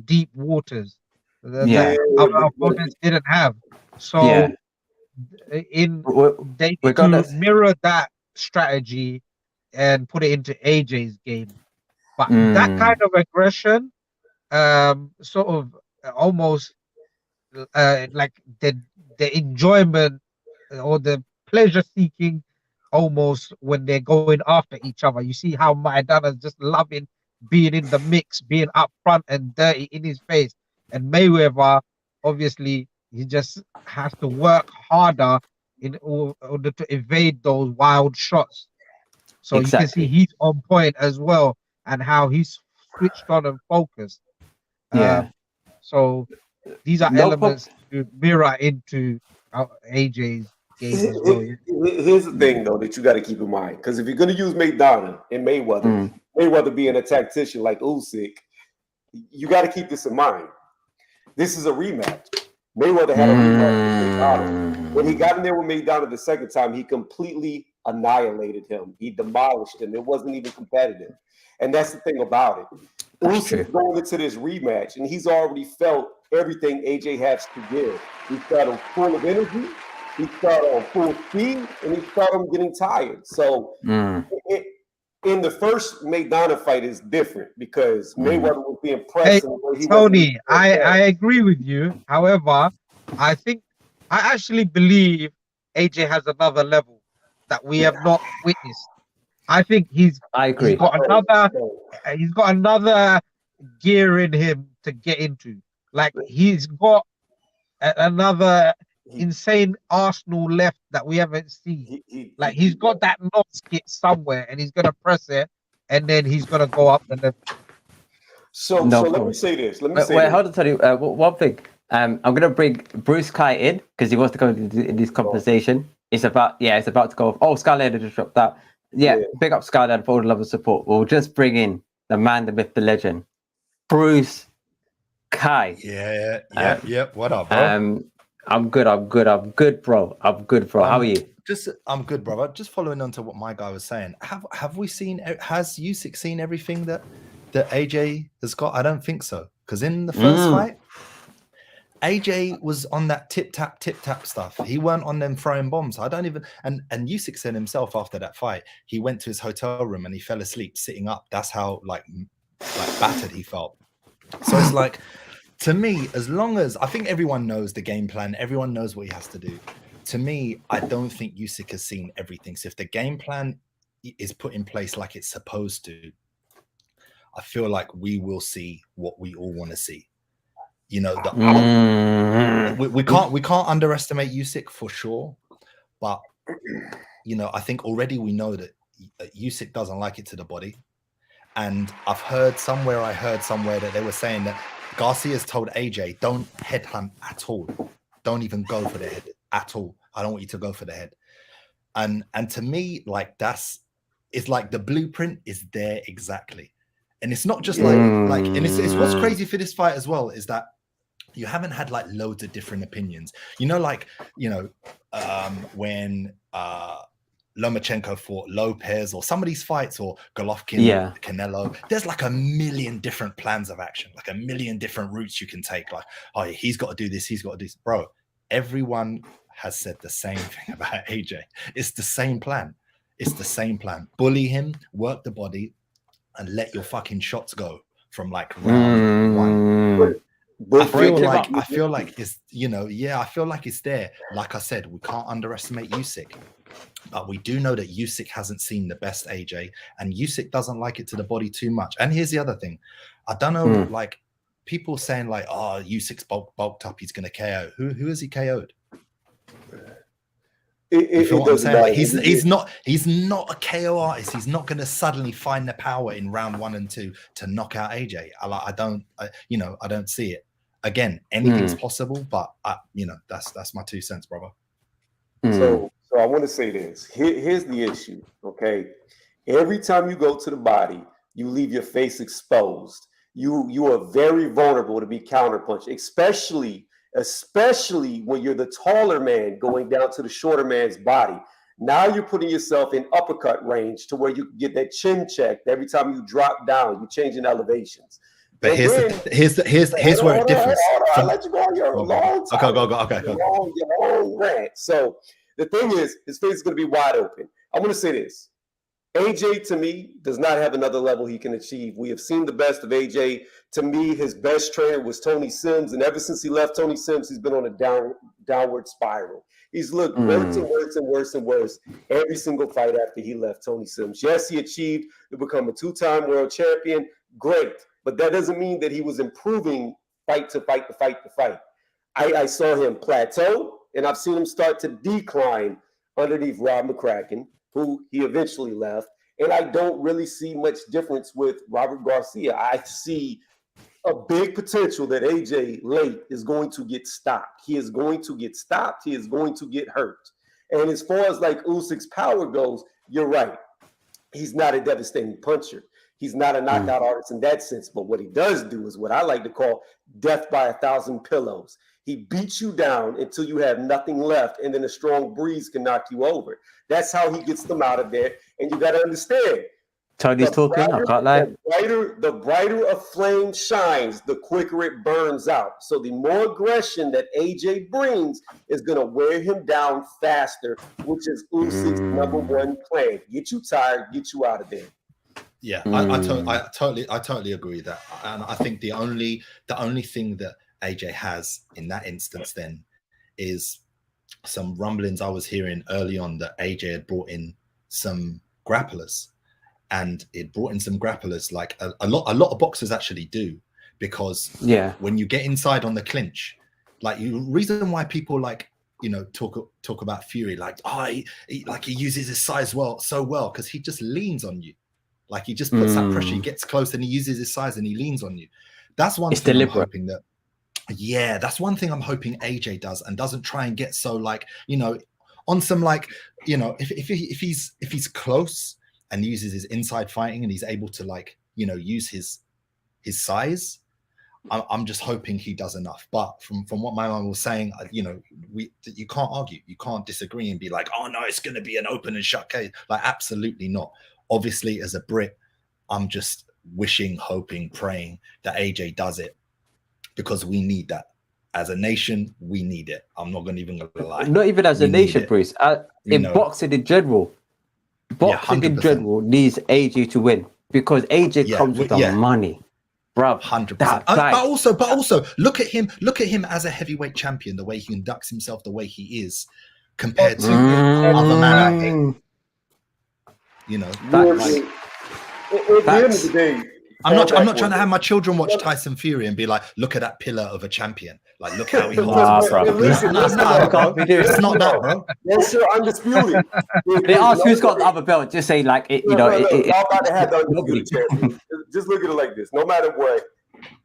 [SPEAKER 3] deep waters that other opponents didn't have. So they
[SPEAKER 2] we're
[SPEAKER 3] need to
[SPEAKER 2] gonna
[SPEAKER 3] mirror that strategy and put it into AJ's game. But that kind of aggression, sort of almost like the enjoyment or the pleasure seeking, almost when they're going after each other. You see how Maidana's just loving being in the mix, being up front and dirty in his face, and Mayweather, obviously, he just has to work harder in order to evade those wild shots. So you can see he's on point as well, and how he's switched on and focused. So these are elements to mirror into AJ's game as well.
[SPEAKER 4] Here's the thing, though, that you got to keep in mind, because if you're going to use Maidana and Mayweather, Mayweather being a tactician like Usyk, you got to keep this in mind. This is a rematch. Mayweather had a rematch with Maidana. When he got in there with Maidana the second time, he completely annihilated him. He demolished him. It wasn't even competitive. And that's the thing about it. Usyk going into this rematch, and he's already felt everything AJ has to give. He felt him full of energy. He felt on full speed, and he felt him getting tired. So in the first Maidana fight is different because Mayweather was being pressed.
[SPEAKER 3] Hey, Tony, I agree with you. However, I actually believe AJ has another level that we have not witnessed. I think he's got another gear in him to get into. Like, he's got another insane arsenal left that we haven't seen. He's got that knob skit somewhere, and he's gonna press it, and then he's gonna go up the left.
[SPEAKER 4] So let me say this.
[SPEAKER 2] Wait, hold on, Tony. One thing. I'm gonna bring Bruce Kai in because he wants to go in this conversation. It's about to go off. Oh, Skylander just dropped out. Yeah, big up Skylander for all the love and support. We'll just bring in the man, the myth, the legend, Bruce Kai.
[SPEAKER 5] Yeah. What up, bro?
[SPEAKER 2] I'm good, bro. How are you?
[SPEAKER 5] I'm good, brother. Just following on to what my guy was saying. Have we seen? Has Usyk seen everything that AJ has got? I don't think so. Because in the first fight, AJ was on that tip tap stuff. He weren't on them throwing bombs. I don't even. And Usyk said himself after that fight, he went to his hotel room and he fell asleep sitting up. That's how like battered he felt. So it's like, to me, as long as I think everyone knows the game plan, everyone knows what he has to do. To me, I don't think Usyk has seen everything. So if the game plan is put in place like it's supposed to, I feel like we will see what we all want to see. You know, we can't underestimate Usyk for sure, but you know, I think already we know that Usyk doesn't like it to the body, and I heard somewhere that they were saying that Garcia's told AJ, don't headhunt at all, don't even go for the head at all. I don't want you to go for the head, and to me, like it's like the blueprint is there exactly, and it's not just like, and it's what's crazy for this fight as well is that you haven't had like loads of different opinions. You know, like, you know, when Lomachenko fought Lopez or some of these fights, or Golovkin, Canelo, there's like a million different plans of action, like a million different routes you can take. Like, oh, he's got to do this, he's got to do this. Bro, everyone has said the same thing about AJ. It's the same plan. It's the same plan. Bully him, work the body, and let your fucking shots go from like round one. I feel like it's, you know, I feel like it's there. Like I said, we can't underestimate Usyk, but we do know that Usyk hasn't seen the best AJ, and Usyk doesn't like it to the body too much. And here's the other thing. I don't know, like people saying like, oh, Usyk's bulked up, he's going to KO. Who has he KO'd? You feel what I'm
[SPEAKER 4] doesn't
[SPEAKER 5] saying? Like
[SPEAKER 4] matter.
[SPEAKER 5] he's not a KO artist. He's not going to suddenly find the power in round 1 and 2 to knock out AJ. I don't see it. Again, anything's possible, but that's my 2 cents, brother.
[SPEAKER 4] So I want to say this. Here's the issue. Okay, every time you go to the body, you leave your face exposed. You are very vulnerable to be counterpunched, especially when you're the taller man going down to the shorter man's body. Now you're putting yourself in uppercut range to where you can get that chin checked every time you drop down. You're changing elevations.
[SPEAKER 5] But here's where it differs.
[SPEAKER 4] I'll let you go on your long time.
[SPEAKER 5] Okay.
[SPEAKER 4] Your long rant. So the thing is, his face is going to be wide open. I'm going to say this. AJ, to me, does not have another level he can achieve. We have seen the best of AJ. To me, his best trainer was Tony Sims, and ever since he left Tony Sims, he's been on a downward spiral. He's looked worse and worse every single fight after he left Tony Sims. Yes, he achieved to become a 2-time world champion. Great. But that doesn't mean that he was improving fight to fight. I saw him plateau, and I've seen him start to decline underneath Rob McCracken, who he eventually left. And I don't really see much difference with Robert Garcia. I see a big potential that AJ late is going to get stopped. He is going to get stopped. He is going to get hurt. And as far as like Usyk's power goes, you're right. He's not a devastating puncher. He's not a knockout artist in that sense. But what he does do is what I like to call death by 1,000 pillows. He beats you down until you have nothing left, and then a strong breeze can knock you over. That's how he gets them out of there. And you got to understand.
[SPEAKER 2] Tony's talking, I can't lie.
[SPEAKER 4] The brighter a flame shines, the quicker it burns out. So the more aggression that AJ brings is going to wear him down faster, which is Usyk's number one plan. Get you tired, get you out of there.
[SPEAKER 5] Yeah, I totally agree with that. And I think the only thing that AJ has in that instance then is some rumblings I was hearing early on that AJ had brought in some grapplers, and it brought in some grapplers like a lot of boxers actually do, because when you get inside on the clinch, like reason why people like talk about Fury like he uses his size so well because he just leans on you. Like he just puts that pressure, he gets close and he uses his size and he leans on you. That's one thing I'm hoping that. Yeah, that's one thing I'm hoping AJ does and doesn't try and get so like, on some like, if he's close and uses his inside fighting and he's able to like, use his size, I'm just hoping he does enough. But from what my mom was saying, you can't argue, you can't disagree and be like, oh no, it's going to be an open and shut case. Like absolutely not. Obviously, as a Brit, I'm just wishing, hoping, praying that AJ does it because we need that. As a nation, we need it. I'm not even going to lie.
[SPEAKER 2] Not even as a nation, Bruce. In boxing in general, needs AJ to win because AJ comes with the money, bro.
[SPEAKER 5] 100%. But also, look at him as a heavyweight champion. The way he conducts himself, the way he is, compared to other men.
[SPEAKER 4] At the end of the day,
[SPEAKER 5] I'm not trying to have my children watch Tyson Fury and be like, look at that pillar of a champion. Like, look how he holds himself. It's not that, bro.
[SPEAKER 4] Yes, sir, undisputed.
[SPEAKER 2] They ask who's got the other belt. Just say like,
[SPEAKER 4] I'm about to have the undisputed champion. Just look at it like this. No matter what,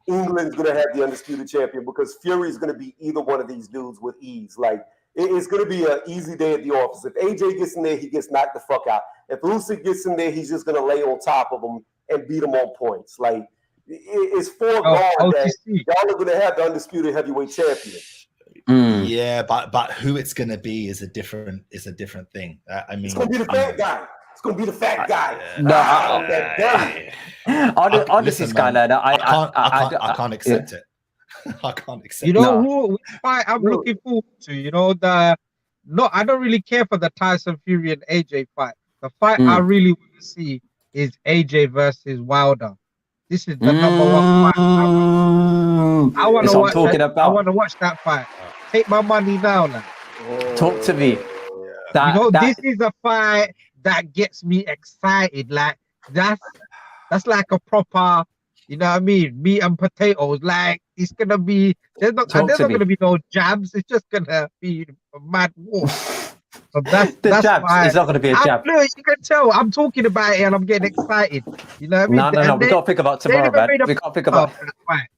[SPEAKER 4] England's going to have the undisputed champion because Fury's going to be either one of these dudes with ease. Like, it's going to be an easy day at the office. If AJ gets in there, he gets knocked the fuck out. If Usyk gets in there, he's just going to lay on top of him and beat him on points. Like, it's foregone that y'all are going to have the undisputed heavyweight champion.
[SPEAKER 5] Yeah, but who it's going to be is a different thing. I mean,
[SPEAKER 4] it's going to be the fat guy. It's going to be the fat guy.
[SPEAKER 2] Honestly, Skylar,
[SPEAKER 5] I can't accept it. I can't accept.
[SPEAKER 3] Who fight I'm looking forward to. I don't really care for the Tyson Fury and AJ fight. The fight I really want to see is AJ versus Wilder. This is the number one fight. I want to watch that. I want to watch that fight. Take my money now, man.
[SPEAKER 2] Talk to me.
[SPEAKER 3] This is a fight that gets me excited. Like that's like a proper. You know what I mean? Meat and potatoes. Like it's gonna be. There's not gonna be no jabs. It's just gonna be a mad war. So that's
[SPEAKER 2] The
[SPEAKER 3] that's
[SPEAKER 2] jabs.
[SPEAKER 3] why
[SPEAKER 2] It's not going to be a jab.
[SPEAKER 3] look, you can tell I'm talking about it and I'm getting excited. You know what I mean?
[SPEAKER 2] No.
[SPEAKER 3] And
[SPEAKER 2] We got to think about
[SPEAKER 3] they
[SPEAKER 2] tomorrow,
[SPEAKER 3] never
[SPEAKER 2] man.
[SPEAKER 3] made a
[SPEAKER 2] We got to think
[SPEAKER 3] oh,
[SPEAKER 2] about.
[SPEAKER 3] that's fine.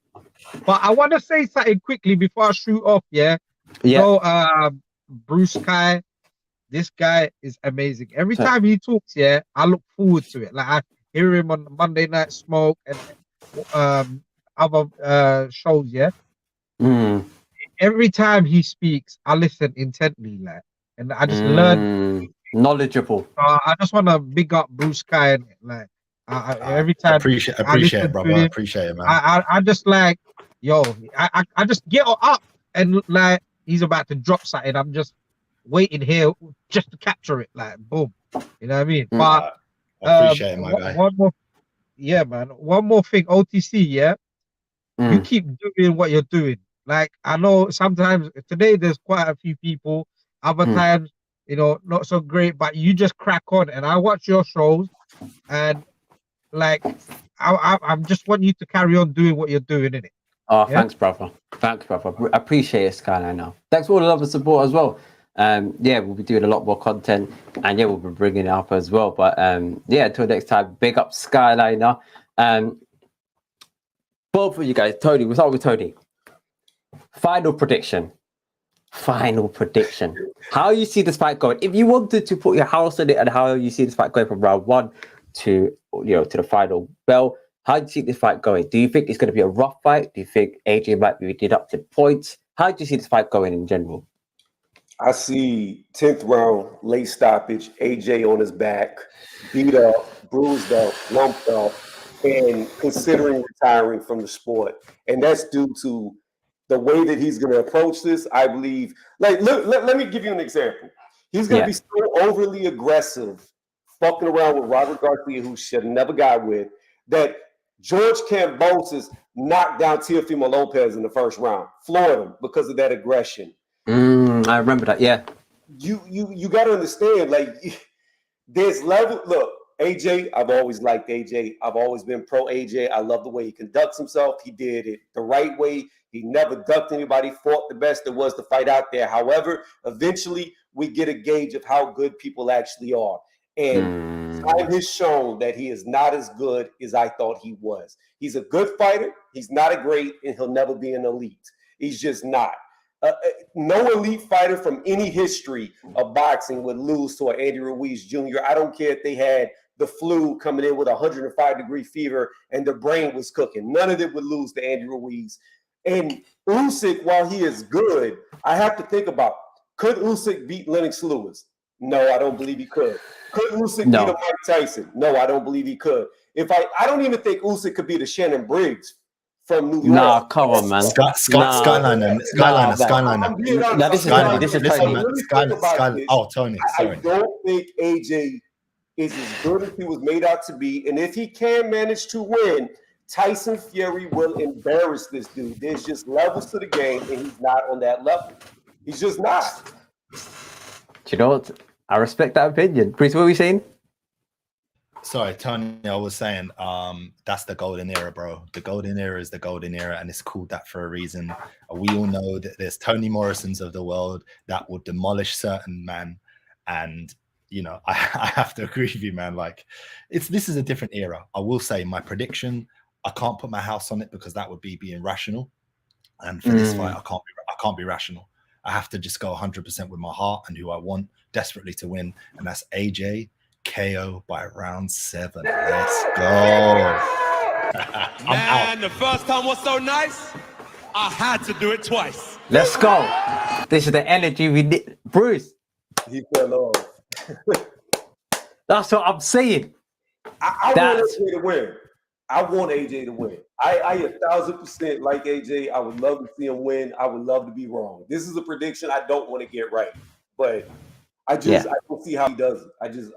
[SPEAKER 3] But I want to say something quickly before I shoot off. Yeah.
[SPEAKER 2] Yeah.
[SPEAKER 3] So Bruce Kai, this guy is amazing. Every
[SPEAKER 2] So-
[SPEAKER 3] time he talks, yeah, I look forward to it. Like I hear him on Monday Night Smoke and other shows, yeah.
[SPEAKER 2] Mm,
[SPEAKER 3] Every time he speaks, I listen intently, like, and I just learn.
[SPEAKER 2] knowledgeable.
[SPEAKER 3] I just want to big up Bruce Kai, and, like, every time
[SPEAKER 5] Appreciate
[SPEAKER 3] I
[SPEAKER 5] it,
[SPEAKER 3] listen
[SPEAKER 5] brother.
[SPEAKER 3] to him,
[SPEAKER 5] Appreciate it, man.
[SPEAKER 3] I just like, yo, I just get up and like he's about to drop something. I'm just waiting here just to capture it, like, boom. You know what I mean? But
[SPEAKER 5] Appreciate it, my guy.
[SPEAKER 3] one more, yeah, man. One more thing, OTC, yeah. You keep doing what you're doing. Like I know sometimes today there's quite a few people. Other times, you know, not so great. But you just crack on, and I watch your shows, and like I'm just want you to carry on doing what you're doing, innit?
[SPEAKER 2] Oh, thanks, brother. Thanks, brother. I appreciate it, Skyline. Now, thanks for all the love and support as well. Yeah, we'll be doing a lot more content, and yeah, we'll be bringing it up as well. But yeah, until next time, big up Skyliner. Both of you guys, Tony. We'll start with Tony. Final prediction. How you see this fight going? If you wanted to put your house on it, and how you see this fight going from round 1 to to the final bell, how do you see this fight going? Do you think it's going to be a rough fight? Do you think AJ might be deducted points? How do you see this fight going in general?
[SPEAKER 4] I see 10th round, late stoppage, AJ on his back, beat up, bruised up, lumped up, and considering retiring from the sport. And that's due to the way that he's going to approach this. I believe, like, let me give you an example. He's going to be so overly aggressive, fucking around with Robert Garcia, who should have never got with, that George Kambosos knocked down Teofimo Lopez in the first round, floored him because of that aggression.
[SPEAKER 2] I remember that. Yeah.
[SPEAKER 4] You got to understand, like, there's level. Look, AJ, I've always liked AJ. I've always been pro AJ. I love the way he conducts himself. He did it the right way. He never ducked anybody, fought the best there was to fight out there. However, eventually we get a gauge of how good people actually are. And time has shown that he is not as good as I thought he was. He's a good fighter. He's not a great, and he'll never be an elite. He's just not. No elite fighter from any history of boxing would lose to an Andy Ruiz Jr. I don't care if they had the flu coming in with 105-degree fever and their brain was cooking. None of them would lose to Andy Ruiz. And Usyk, while he is good, I have to think about, could Usyk beat Lennox Lewis? No, I don't believe he could. Could Usyk beat a Mike Tyson? No, I don't believe he could. I don't even think Usyk could beat a Shannon Briggs from New York.
[SPEAKER 2] Nah, come on, man.
[SPEAKER 5] Skyliner.
[SPEAKER 2] No, this is Tony. This is Tony.
[SPEAKER 5] Skyliner. Oh, Tony. Sorry.
[SPEAKER 4] I don't think AJ is as good as he was made out to be. And if he can manage to win, Tyson Fury will embarrass this dude. There's just levels to the game, and he's not on that level. He's just not.
[SPEAKER 2] Do you know what? I respect that opinion. Chris, what were we saying?
[SPEAKER 5] Sorry, Tony, I was saying that's the golden era, bro. The golden era is the golden era, and it's called that for a reason. We all know that there's Tony Morrisons of the world that will demolish certain men. And, you know, I have to agree with you, man. Like, this is a different era. I will say my prediction, I can't put my house on it because that would be being rational. And for this fight, I can't be rational. I have to just go 100% with my heart and who I want desperately to win. And that's AJ KO by round 7. Let's go.
[SPEAKER 6] Man, the first time was so nice, I had to do it twice.
[SPEAKER 2] Let's go. This is the energy we need. Bruce.
[SPEAKER 4] He fell off.
[SPEAKER 2] That's what I'm saying.
[SPEAKER 4] I want AJ to win. I want AJ to win. I 1,000% like AJ. I would love to see him win. I would love to be wrong. This is a prediction I don't want to get right, but I don't see how he does it. I just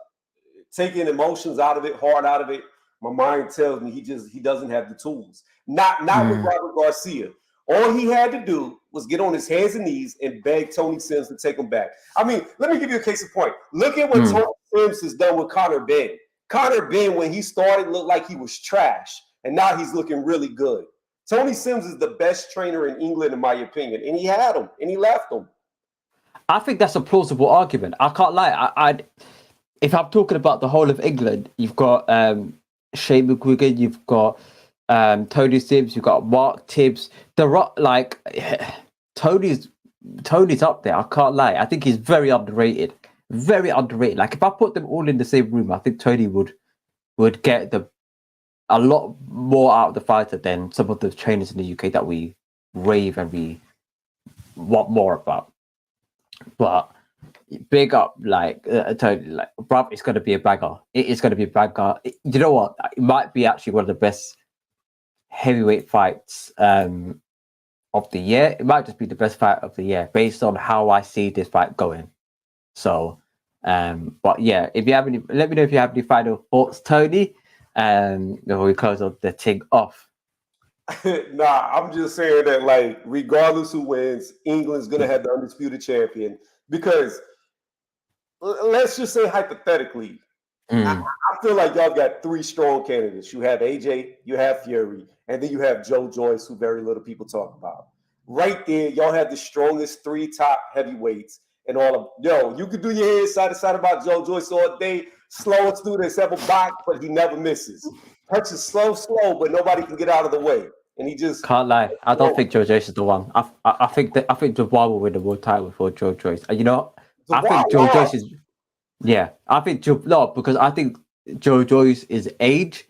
[SPEAKER 4] taking emotions out of it, heart out of it. My mind tells me he doesn't have the tools. Not with Robert Garcia. All he had to do was get on his hands and knees and beg Tony Sims to take him back. I mean, let me give you a case in point. Look at what Tony Sims has done with Conor Benn. Conor Benn, when he started, looked like he was trash, and now he's looking really good. Tony Sims is the best trainer in England, in my opinion, and he had him, and he left him.
[SPEAKER 2] I think that's a plausible argument. I can't lie. If I'm talking about the whole of England, you've got Shane McGuigan, you've got Tony Sims, you've got Mark Tibbs. Like Tony's up there. I can't lie. I think he's very underrated. Very underrated. Like if I put them all in the same room, I think Tony would get a lot more out of the fighter than some of the trainers in the UK that we rave and we want more about. But big up, like Tony, like bruv, it's going to be a bagger. It is going to be a bagger. You know what? It might be actually one of the best heavyweight fights of the year. It might just be the best fight of the year based on how I see this fight going. So, but yeah, if you have any, let me know if you have any final thoughts, Tony. Before we close on the thing off.
[SPEAKER 4] Nah, I'm just saying that, like, regardless who wins, England's gonna have the undisputed champion because let's just say hypothetically, I feel like y'all got three strong candidates. You have AJ, you have Fury, and then you have Joe Joyce, who very little people talk about. Right there, y'all have the strongest three top heavyweights and all of you could do your head side to side about Joe Joyce all day. Slowest dude that's ever boxed, but he never misses. Punches slow, but nobody can get out of the way. And he just
[SPEAKER 2] can't lie. I don't think Joe Joyce is the one. I think Dubois will win the world title before Joe Joyce. You know, I think Joe Joyce is. Yeah, I think because I think Joe Joyce is age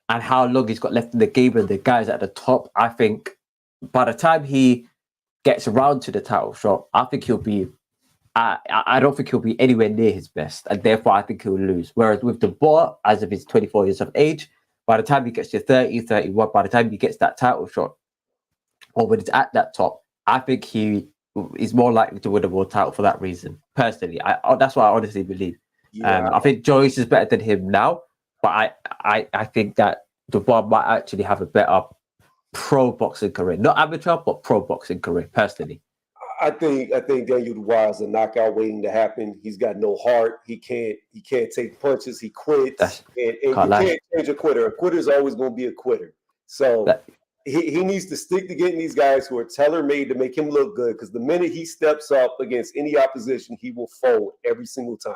[SPEAKER 2] and how long he's got left in the game and the guys at the top. I think by the time he gets around to the title shot, I think he'll be. I don't think he'll be anywhere near his best, and therefore I think he'll lose. Whereas with Dubois, as of he's 24 years of age, by the time he gets to 30, 31, by the time he gets that title shot, or when he's at that top, I think he is more likely to win the world title for that reason. Personally, that's what I honestly believe. Yeah. I think Joyce is better than him now, but I think that Dubois might actually have a better pro boxing career, not amateur, but pro boxing career. Personally,
[SPEAKER 4] I think Daniel Dubois is a knockout waiting to happen. He's got no heart. He can't take punches. He quits, and you can't change a quitter. A quitter is always going to be a quitter. So he needs to stick to getting these guys who are tailor-made to make him look good. Because the minute he steps up against any opposition, he will fold every single time.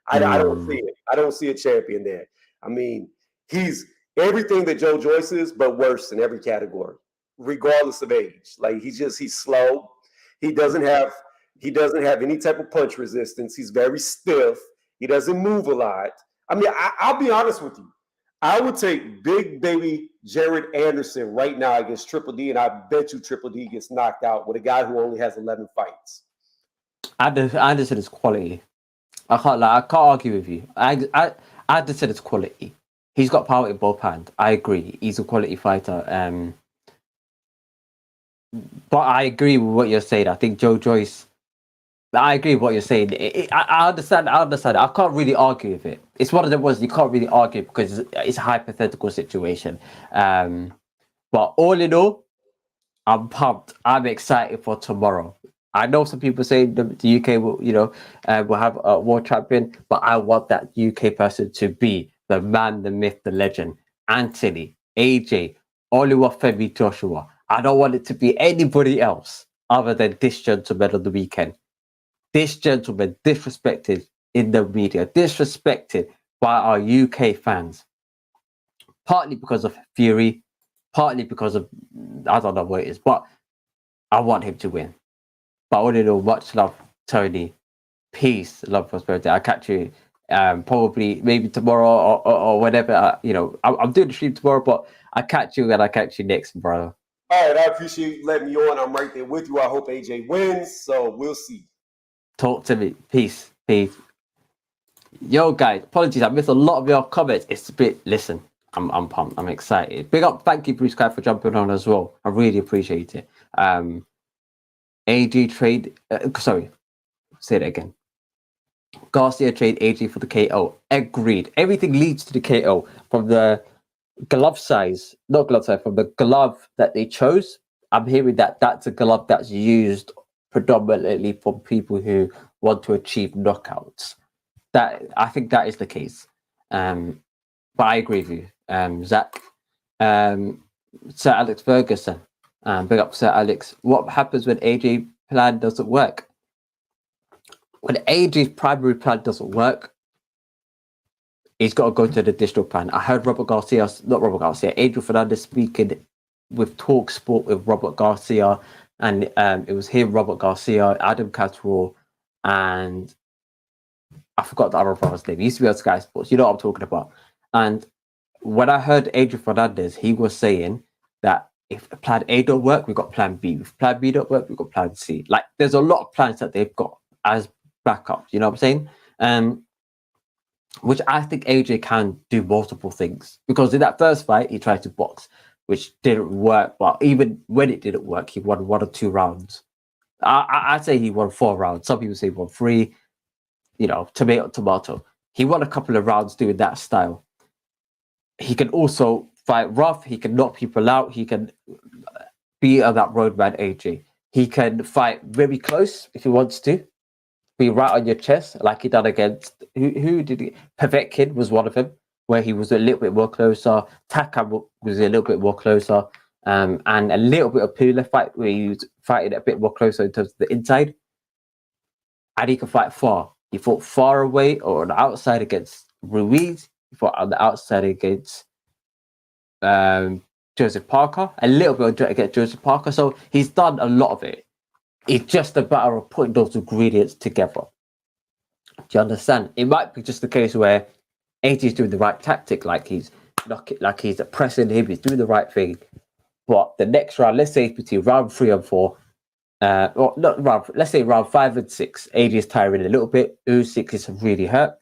[SPEAKER 4] I don't see it. I don't see a champion there. I mean, he's everything that Joe Joyce is, but worse in every category, regardless of age. Like he's slow. He doesn't have any type of punch resistance. He's very stiff. He doesn't move a lot. I mean, I'll be honest with you. I would take big baby Jared Anderson right now against Triple D, and I bet you Triple D gets knocked out with a guy who only has 11 fights.
[SPEAKER 2] Anderson is quality. I can't argue with you. Anderson is quality. He's got power in both hands. I agree. He's a quality fighter. But I agree with what you're saying. I think Joe Joyce. I agree with what you're saying. I understand. I can't really argue with it. It's one of the ones you can't really argue because it's a hypothetical situation. But all in all, I'm pumped. I'm excited for tomorrow. I know some people say the UK will, will have a world champion, but I want that UK person to be the man, the myth, the legend. Anthony, AJ, Oluwafemi Joshua. I don't want it to be anybody else other than this gentleman on the weekend. This gentleman disrespected in the media, disrespected by our UK fans. Partly because of Fury, partly because of, I don't know what it is, but I want him to win. But all in all, much love, Tony. Peace, love, prosperity. I'll catch you probably maybe tomorrow or whenever. I'm doing the stream tomorrow, but I'll catch you and I'll catch you next, brother.
[SPEAKER 4] All right, I appreciate you letting me on. I'm right there with you. I hope AJ wins, so we'll see.
[SPEAKER 2] Talk to me. Peace. Yo, guys, apologies. I missed a lot of your comments. It's a bit, listen, I'm pumped. I'm excited. Big up. Thank you, Bruce Kai, for jumping on as well. I really appreciate it. AJ trade, say it again. Garcia trade AJ for the KO. Agreed. Everything leads to the KO from the glove size, from the glove that they chose. I'm hearing that that's a glove that's used predominantly for people who want to achieve knockouts. That I think that is the case. But I agree with you, Zach. Sir Alex Ferguson. Big up Sir Alex. What happens when AJ plan doesn't work? when AJ's primary plan doesn't work, he's got to go to the additional plan. I heard Adrian Fernandez speaking with Talk Sport with Robert Garcia, and it was him, Robert Garcia, Adam Catterall, and I forgot the other brother's name. He used to be on Sky Sports. You know what I'm talking about. And when I heard Adrian Fernandez, he was saying that if plan A don't work, we've got plan B. If plan B don't work, we've got plan C. Like, there's a lot of plans that they've got as backups. You know what I'm saying? Which I think AJ can do multiple things, because in that first fight he tried to box, which didn't work. But even when it didn't work, he won 1 or 2 rounds. I'd say he won 4 rounds. Some people say he won 3. You know, tomato. He won a couple of rounds doing that style. He can also fight rough. He can knock people out. He can be on that roadman AJ. He can fight very close if he wants to. Be right on your chest, like he done against who did he? Povetkin was one of them, where he was a little bit more closer. Takam was a little bit more closer, and a little bit of Pula fight where he was fighting a bit more closer in terms of the inside. And he can fight far. He fought far away or on the outside against Ruiz. He fought on the outside against Joseph Parker. A little bit against Joseph Parker. So he's done a lot of it. It's just a matter of putting those ingredients together. Do you understand? It might be just the case where AJ is doing the right tactic, like he's pressing him, he's doing the right thing. But the next round, let's say between round 3 and 4, let's say round 5 and 6, AJ is tiring a little bit. Usyk is really hurt.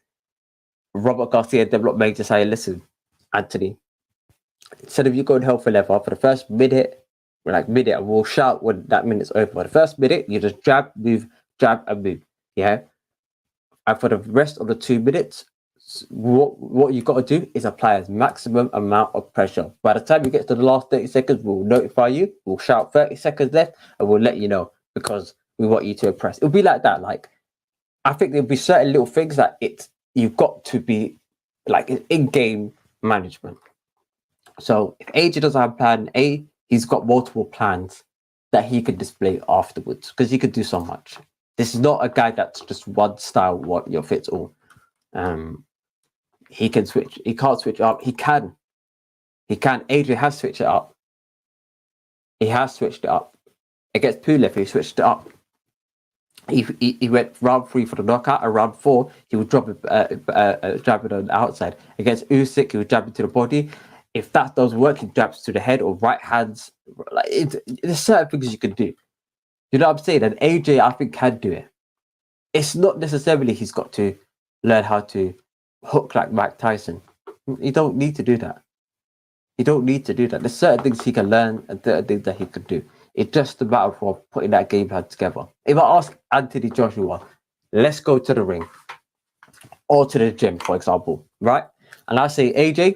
[SPEAKER 2] Robert Garcia developed major say, listen, Anthony, instead of you going hell for leather for the first minute, and we'll shout when that minute's over. For the first minute, you just jab, move, and move. Yeah. And for the rest of the 2 minutes, what you've got to do is apply a maximum amount of pressure. By the time you get to the last 30 seconds, we'll notify you. We'll shout 30 seconds left, and we'll let you know, because we want you to impress. It'll be like that. Like, I think there'll be certain little things that you've got to be like in-game management. So if AJ doesn't have plan A, he's got multiple plans that he can display afterwards, because he could do so much. This is not a guy that's just one style, fits all. He can switch. He can't switch up. He can. AJ has switched it up. He has switched it up. Against Pulev, he switched it up. He went round 3 for the knockout, and round 4 he would drop jabbing on the outside. Against Usyk, he would jab into the body. If that doesn't work, he jabs to the head or right hands. Like, there's certain things you can do. You know what I'm saying? And AJ, I think, can do it. It's not necessarily he's got to learn how to hook like Mike Tyson. You don't need to do that. There's certain things he can learn and certain things that he can do. It's just a matter of putting that game plan together. If I ask Anthony Joshua, let's go to the ring or to the gym, for example, right? And I say, AJ,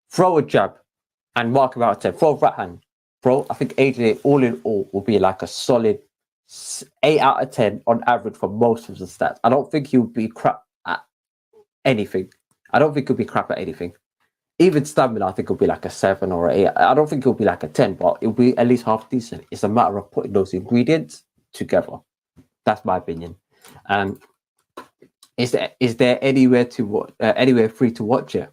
[SPEAKER 2] throw a jab and mark him out of 10. Throw a right hand. Bro, I think AJ, all in all, will be like a solid 8 out of 10 on average for most of the stats. I don't think he'll be crap at anything. Even stamina, I think it'll be like a 7 or an 8. I don't think it'll be like a 10, but it'll be at least half decent. It's a matter of putting those ingredients together. That's my opinion. Is there anywhere free to watch it?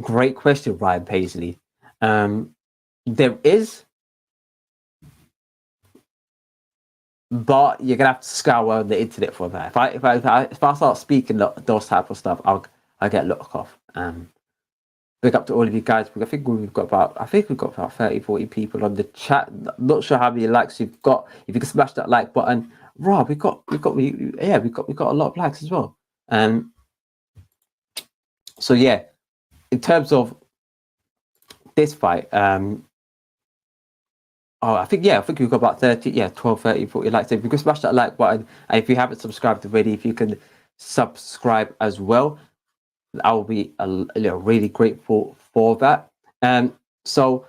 [SPEAKER 2] Great question, Ryan Paisley. There is, but you're gonna have to scour the internet for that. If I start speaking those type of stuff, I'll get locked off. Big up to all of you guys. I think we've got about 30, 40 people on the chat. Not sure how many likes you've got. If you can smash that like button, Rob, we got a lot of likes as well. So yeah, in terms of this fight, I think we've got about 12, 30, 40 likes. So if you can smash that like button, and if you haven't subscribed already, if you can subscribe as well, I will be really grateful for that. So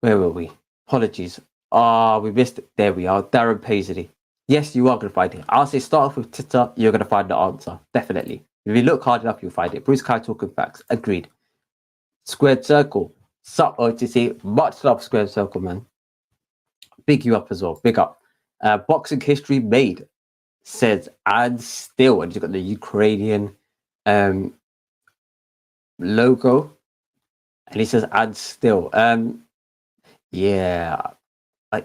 [SPEAKER 2] where were we? Apologies. We missed it. There we are. Darren Paisley. Yes, you are going to find it. I'll say start off with Twitter. You're going to find the answer. Definitely. If you look hard enough, you'll find it. Bruce Kai talking facts. Agreed. Squared Circle. Sup, OTC. Much love, Squared Circle, man. Big you up as well. Big up. Boxing history made. says and still, and he's got the Ukrainian logo, and he says and still. Yeah, I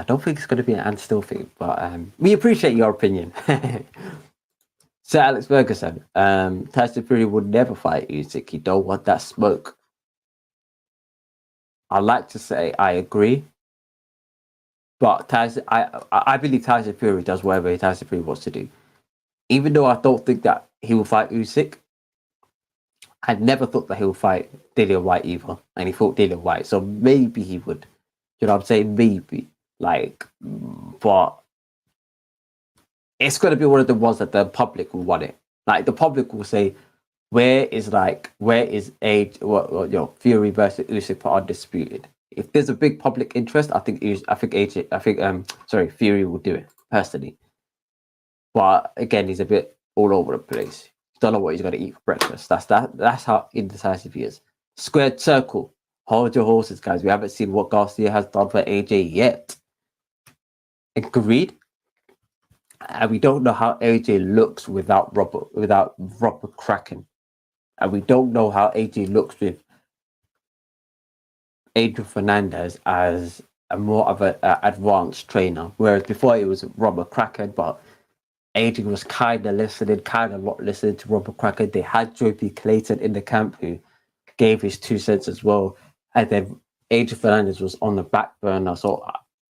[SPEAKER 2] don't think it's going to be an and still thing, but we appreciate your opinion. So Alex Ferguson, Tyson Fury would never fight Usyk. He don't want that smoke. I like to say I agree, but I believe Tyson Fury does whatever Tyson Fury wants to do. Even though I don't think that he will fight Usyk, I never thought that he would fight Dillian White either, and he fought Dillian White, so maybe he would. You know what I'm saying? Maybe, but it's going to be one of the ones that the public will want it. Like the public will say, where is Fury versus Usyk for undisputed? If there's a big public interest, I think Fury will do it personally. But again, he's a bit all over the place. Don't know what he's going to eat for breakfast. That's how indecisive he is. Squared circle. Hold your horses, guys. We haven't seen what Garcia has done for AJ yet. Agreed. And we don't know how AJ looks without Robert Kraken. And we don't know how AJ looks with Adrian Fernandez as a more of an advanced trainer. Whereas before it was Robert Kraken, but Adrian was kind of not listening to Robert Kraken. They had Joe P. Clayton in the camp who gave his 2 cents as well. And then Adrian Fernandez was on the back burner. So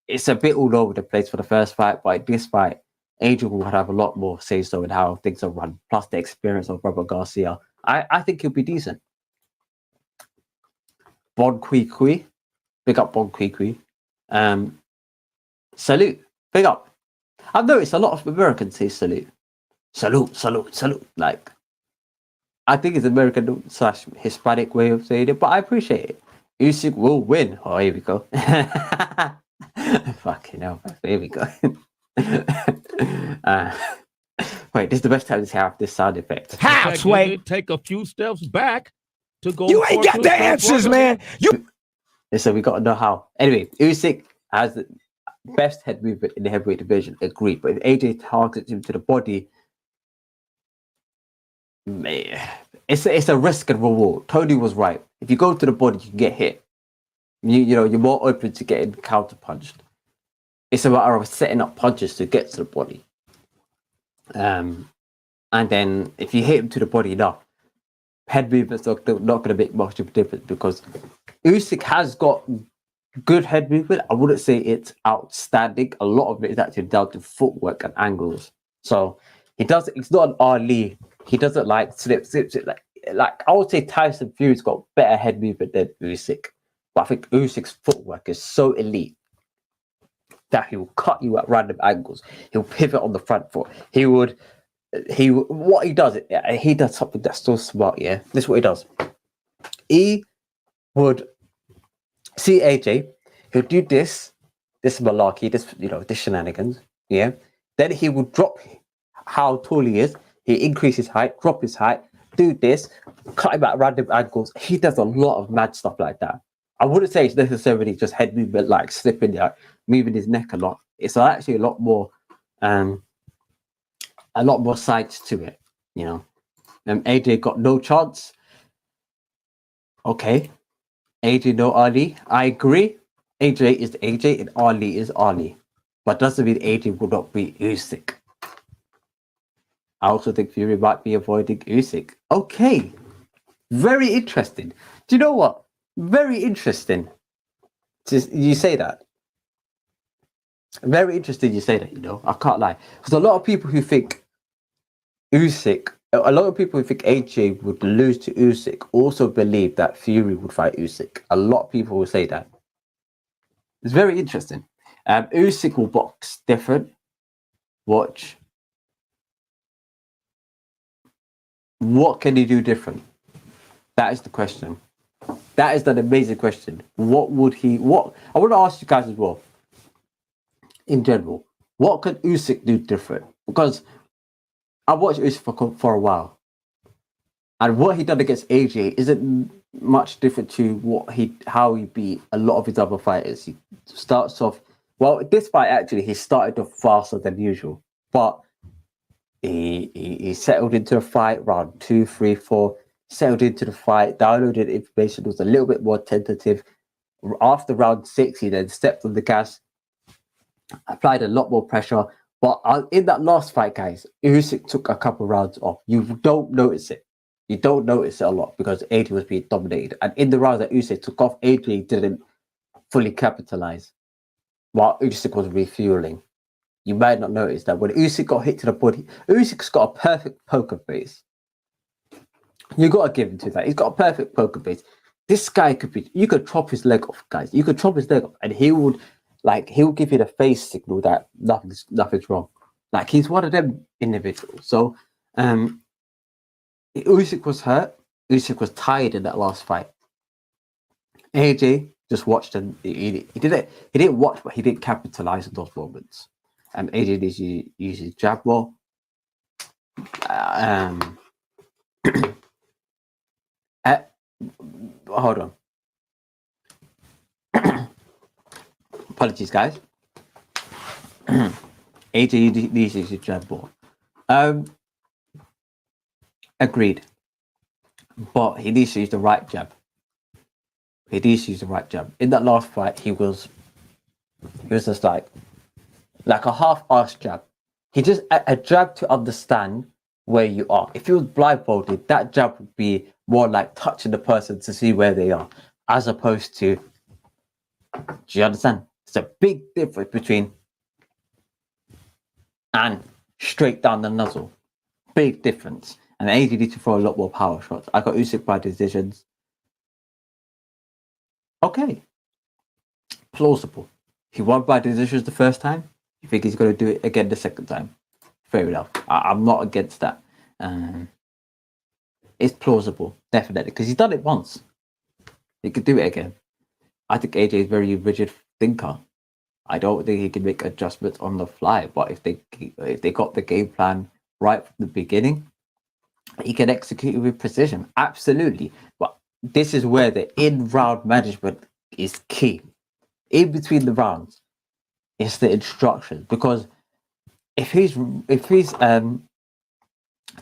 [SPEAKER 2] it's a bit all over the place for the first fight. But this fight, Adrian will have a lot more say-so in how things are run, plus the experience of Robert Garcia. I think he'll be decent. Bon Kui Kui. Big up Bon Kui Kui. Salute. Big up. I've noticed a lot of Americans say salute. Salute, salute, salute. Like, I think it's American/Hispanic way of saying it, but I appreciate it. Usyk will win. Oh, here we go. Fucking hell. Here we go. Wait, this is the best time to have this sound effect.
[SPEAKER 7] How, Sway? Take a few steps back to go.
[SPEAKER 6] You ain't got the answers, man.
[SPEAKER 2] So we got to know how. Anyway, Usyk has the best head movement in the heavyweight division. Agreed. But if AJ targets him to the body, man, it's a risk and reward. Tony was right. If you go to the body, you can get hit. You're more open to getting counter punched. It's a matter of setting up punches to get to the body. And then if you hit him to the body enough, head movement's not going to make much of a difference because Usyk has got good head movement. I wouldn't say it's outstanding. A lot of it is actually down to footwork and angles. So it's not an Ali. He doesn't like slip. Like I would say Tyson Fury's got better head movement than Usyk. But I think Usyk's footwork is so elite that he will cut you at random angles. He'll pivot on the front foot. What he does something that's so smart, yeah? This is what he does. He would see AJ, he'll do this malarkey, this shenanigans, yeah? Then he would drop how tall he is. He increase his height, drop his height, do this, cut him at random angles. He does a lot of mad stuff like that. I wouldn't say it's necessarily just head movement, like slipping, like moving his neck a lot. It's actually a lot more sides to it, AJ got no chance. Okay. AJ no Ali. I agree. AJ is AJ and Ali is Ali. But doesn't mean AJ will not beat Usyk. I also think Fury might be avoiding Usyk. Okay. Very interesting. Do you know what? Very interesting. You say that. Very interesting you say that, I can't lie. Because a lot of people who think AJ would lose to Usyk also believe that Fury would fight Usyk. A lot of people will say that. It's very interesting. Usyk will box different. Watch. What can he do different? That is the question. That is an amazing question. I want to ask you guys as well. In general, what can Usyk do different? Because I've watched Usyk for a while, and what he done against AJ isn't much different to how he beat a lot of his other fighters. He starts off this fight actually. He started off faster than usual, but he settled into the fight round 2, 3, 4. Settled into the fight, downloaded information, was a little bit more tentative. After round 6, he then stepped on the gas, applied a lot more pressure. But in that last fight, guys, Usyk took a couple rounds off. You don't notice it. You don't notice it a lot because AJ was being dominated. And in the rounds that Usyk took off, AJ didn't fully capitalize while Usyk was refueling. You might not notice that when Usyk got hit to the body, Usyk's got a perfect poker face. You got to give him to that. He's got a perfect poker face. This guy you could chop his leg off, guys. You could chop his leg off and he'll give you the face signal that nothing's wrong. Like, he's one of them individuals. So, Usyk was hurt. Usyk was tired in that last fight. AJ just watched and he didn't watch, but he didn't capitalize on those moments. AJ needs to use his jab more. Hold on. Apologies, guys. AJ needs to use his jab more. Agreed. But he needs to use the right jab. He needs to use the right jab. In that last fight, he was just like a half-assed jab. He just a jab to understand where you are. If he was blindfolded, that jab would be more like touching the person to see where they are, as opposed to, do you understand? It's a big difference between and straight down the nozzle. Big difference. And AJ needs to throw a lot more power shots. I got Usyk by decisions. Okay. Plausible. He won by decisions the first time. You think he's going to do it again the second time? Fair enough. I'm not against that. It's plausible, definitely, because he's done it once. He could do it again. I think AJ is a very rigid thinker. I don't think he can make adjustments on the fly. But if they got the game plan right from the beginning, he can execute it with precision. Absolutely. But this is where the in-round management is key. In between the rounds, it's the instructions. Because if his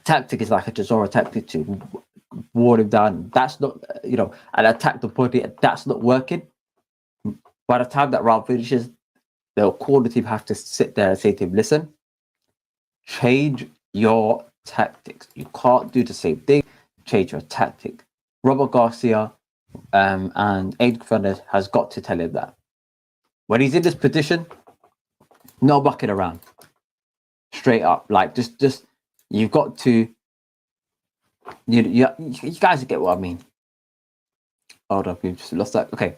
[SPEAKER 2] tactic is like a Chisora tactic to ward him down, that's not, and attack the body, that's not working. By the time that round finishes, the corner team have to sit there and say to him, listen, change your tactics. You can't do the same thing. Change your tactic. Robert Garcia and Adrian Fernandez has got to tell him that. When he's in this position, no bucking around. Straight up. Like, just you've got to, you guys get what I mean. Hold up, we've just lost that. Okay.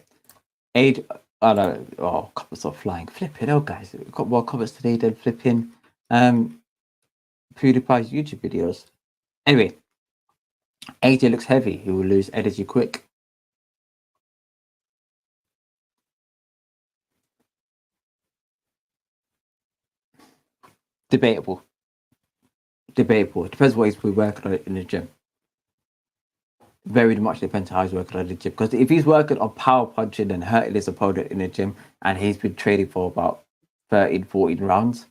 [SPEAKER 2] Comments are flying. Flipping, guys. We've got more comments today than flipping PewDiePie's YouTube videos. Anyway, AJ looks heavy. He will lose energy quick. Debatable. It depends what he's working on in the gym. Very much depends how he's working on the gym. Because if he's working on power punching and hurting his opponent in the gym, and he's been training for about 13, 14 rounds,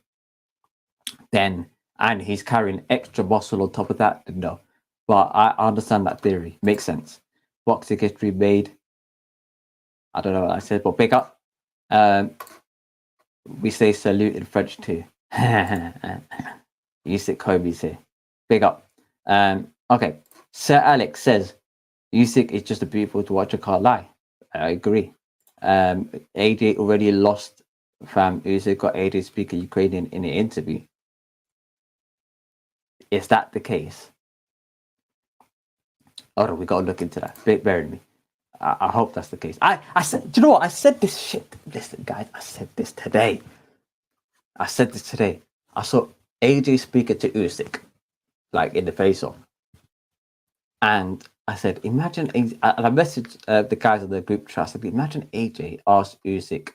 [SPEAKER 2] and he's carrying extra muscle on top of that, then no. But I understand that theory. Makes sense. Boxing history made. I don't know what I said, but big up. We say salute in French too. Usyk Kobe's here. Big up. Okay. Sir Alex says Usyk is just a beautiful to watch. I can't lie. I agree. AJ already lost. Usyk got AJ speaking Ukrainian in an interview. Is that the case? Oh, we got to look into that. Bear with me. I hope that's the case. I said, do you know what? I said this shit. Listen, guys, I said this today. I saw AJ speaking to Usyk, like in the face-off. And I said, imagine, and I messaged the guys in the group chat. I said, imagine AJ asked Usyk,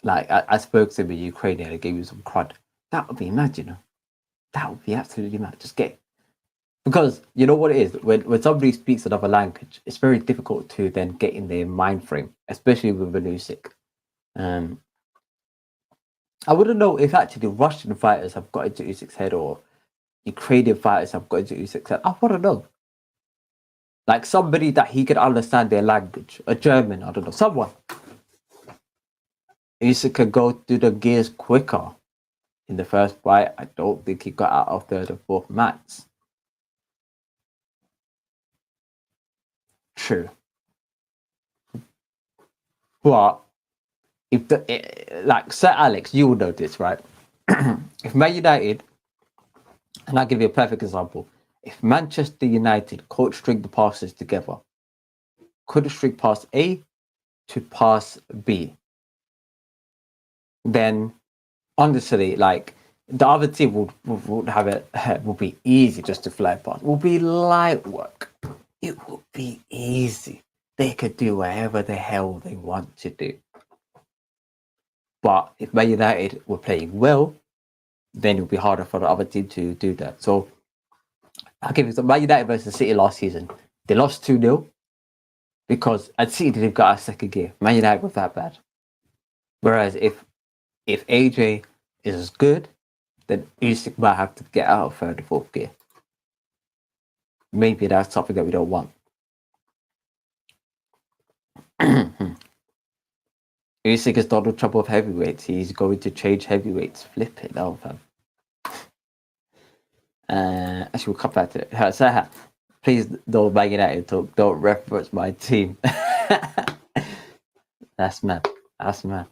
[SPEAKER 2] like I spoke to him in Ukrainian and gave you some crud. That would be mad, That would be absolutely mad. Just get, because you know what it is, when somebody speaks another language, it's very difficult to then get in their mind frame, especially with an Usyk. I wouldn't know if actually Russian fighters have got into Usyk's head or Ukrainian fighters have got into Usyk's head. I wouldn't know. Like somebody that he could understand their language, a German, I don't know, someone. Usyk could go through the gears quicker. In the first fight, I don't think he got out of third or fourth match. True. But if like Sir Alex, you will know this, right? If Man United, and I'll give you a perfect example. If Manchester United could string the passes together, could string pass A to pass B, then honestly, like the other team would have it would be easy just to fly past. It would be light work. It would be easy. They could do whatever the hell they want to do. But if Man United were playing well, then it would be harder for the other team to do that. So I'll give you some Man United versus City last season. They lost 2-0 because at City didn't got a second gear. Man United was that bad. Whereas if AJ is good, then Usyk might have to get out of third or fourth gear. Maybe that's something that we don't want. Usyk is Donald Trump of heavyweights. He's going to change heavyweights. Flip it now, fam. Actually, we'll come back to it. So, please don't bang it out. Don't reference my team. That's mad. That's mad.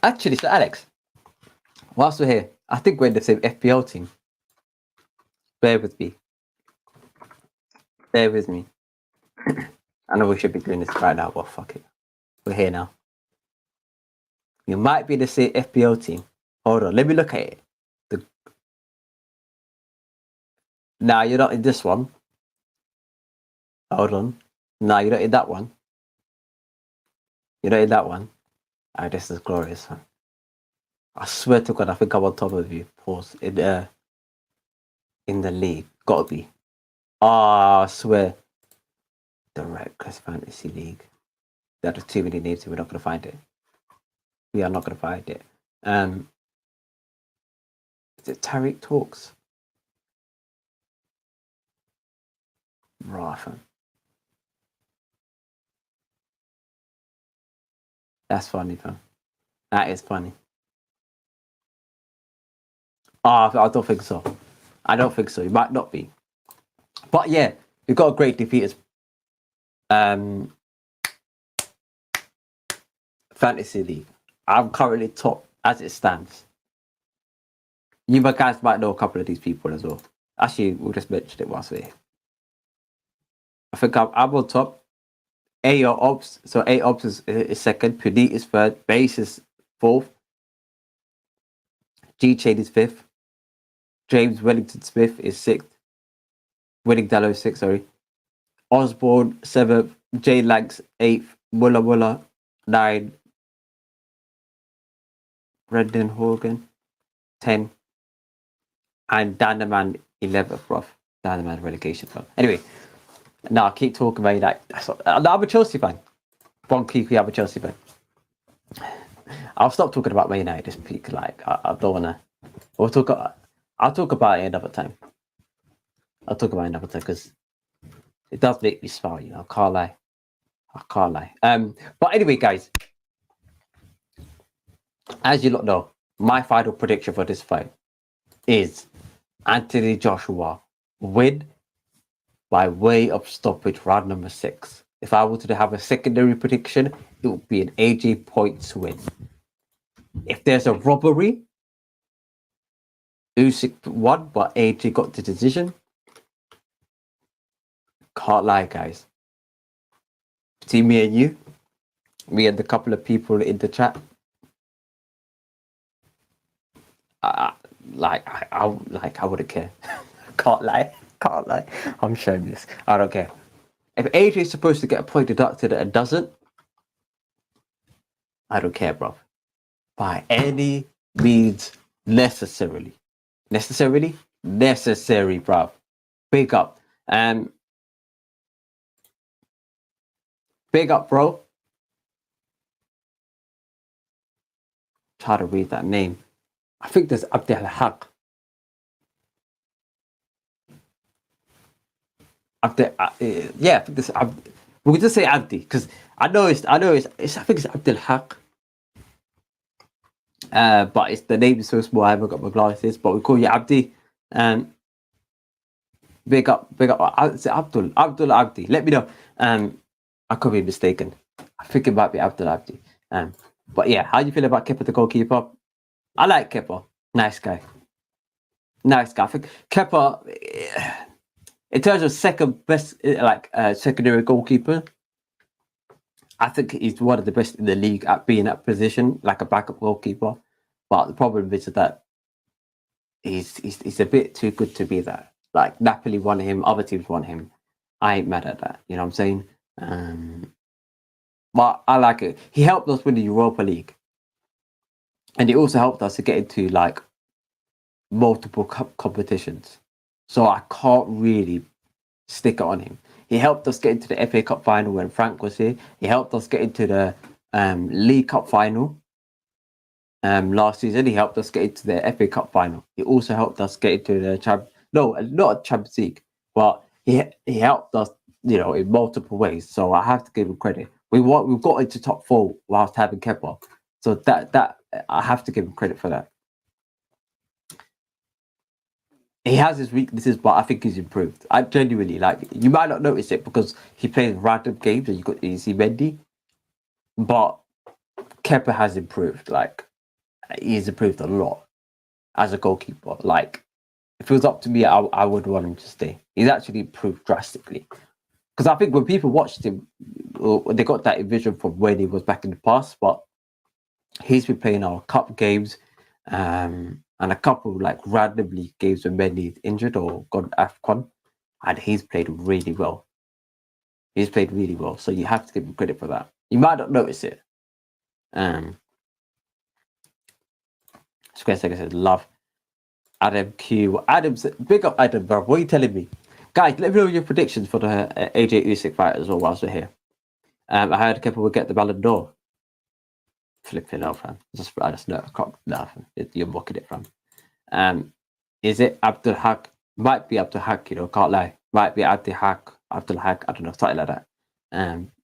[SPEAKER 2] Actually, so Alex, whilst we're here, I think we're in the same FPL team. Bear with me. Bear with me. I know we should be doing this right now, but fuck it. We're here now. You might be the same FPL team. Hold on, let me look at it. Nah, you're not in this one. Hold on. Nah, you're not in that one. You're not in that one. Ah, this is glorious, huh? I swear to God, I think I'm on top of you. Pause. In the league. Gotta be. I swear. The Reckless Fantasy League. There are too many names, we're not gonna find it. We are not gonna find it. Is it Tariq Talks? Right, fam. That's funny, fam. That is funny. I don't think so. I don't think so. It might not be. But yeah, we've got a great defeaters. Fantasy League. I'm currently top as it stands. You guys might know a couple of these people as well. Actually, we'll just mention it whilst we're here. I think I'm on top. A Ops. So A Ops is second. Punit is third. Base is fourth. G Chain is fifth. James Wellington Smith is sixth. Winning Dallow is sixth, sorry. Osborne seventh. J Lanks eighth. Muller 9. Brendan Horgan 10. And Danderman 11th, bruv. Danderman relegation, bro. Anyway, now keep talking about that. I'm a Chelsea fan. Bon Kiki, I'm a Chelsea fan. I'll stop talking about Man United this week. Like, I don't wanna. I'll talk about it another time. I'll talk about it another time because it does make me smile. You know, I can't lie. But anyway, guys, as you lot know, my final prediction for this fight is Anthony Joshua win by way of stoppage round number 6. If I wanted to have a secondary prediction, it would be an AJ points win. If there's a robbery, Usyk won, but AJ got the decision. Can't lie, guys. See me and you, me and the couple of people in the chat. I wouldn't care. Can't lie. I'm shameless. I don't care. If AJ is supposed to get a point deducted and doesn't, I don't care, bro. By any means necessary, bro. Big up. Big up, bro. try to read that name. I think there's Abdul Haq. I think this. We can just say Abdi because I know it's. I think it's Abdul Haq. But it's the name is so small. I haven't got my glasses, but we call you Abdi. Big up. It's Abdul Abdi. Let me know. I could be mistaken. I think it might be Abdul Abdi. But yeah, how do you feel about Kepa, the goalkeeper? I like Kepa. Nice guy. I think Kepa, in terms of second best, secondary goalkeeper, I think he's one of the best in the league at being that position, like a backup goalkeeper. But the problem is that he's a bit too good to be that. Like Napoli want him, other teams want him. I ain't mad at that. You know what I'm saying? But I like it. He helped us win the Europa League, and he also helped us to get into like multiple cup competitions. So I can't really stick it on him. He helped us get into the FA Cup final when Frank was here. He helped us get into the League Cup final last season. He helped us get into the FA Cup final. He also helped us get into the not Champions League, but he helped us, in multiple ways. So I have to give him credit. We've got into top 4 whilst having Kepa. So that I have to give him credit for that. He has his weaknesses, but I think he's improved. I genuinely you might not notice it because he plays random games and you see Mendy, but Kepa has improved. He's improved a lot as a goalkeeper. If it was up to me, I would want him to stay. He's actually improved drastically. Because I think when people watched him, they got that vision from when he was back in the past, but he's been playing our cup games, and a couple randomly games when Mendy's injured or gone AFCON, and he's played really well. So you have to give him credit for that. You might not notice it. Square Second says love Adam Q. Adam's big up Adam, bro. What are you telling me? Guys, let me know your predictions for the AJ Usyk fight as well whilst we're here. I heard Kepa will get the Ballon d'Or. Flipping out, fam. I just know. I can't laugh. You're mocking it, fam. Is it Abdul Haq? Might be Abdul Haq, can't lie. Might be Abdul Haq. I don't know, something like that.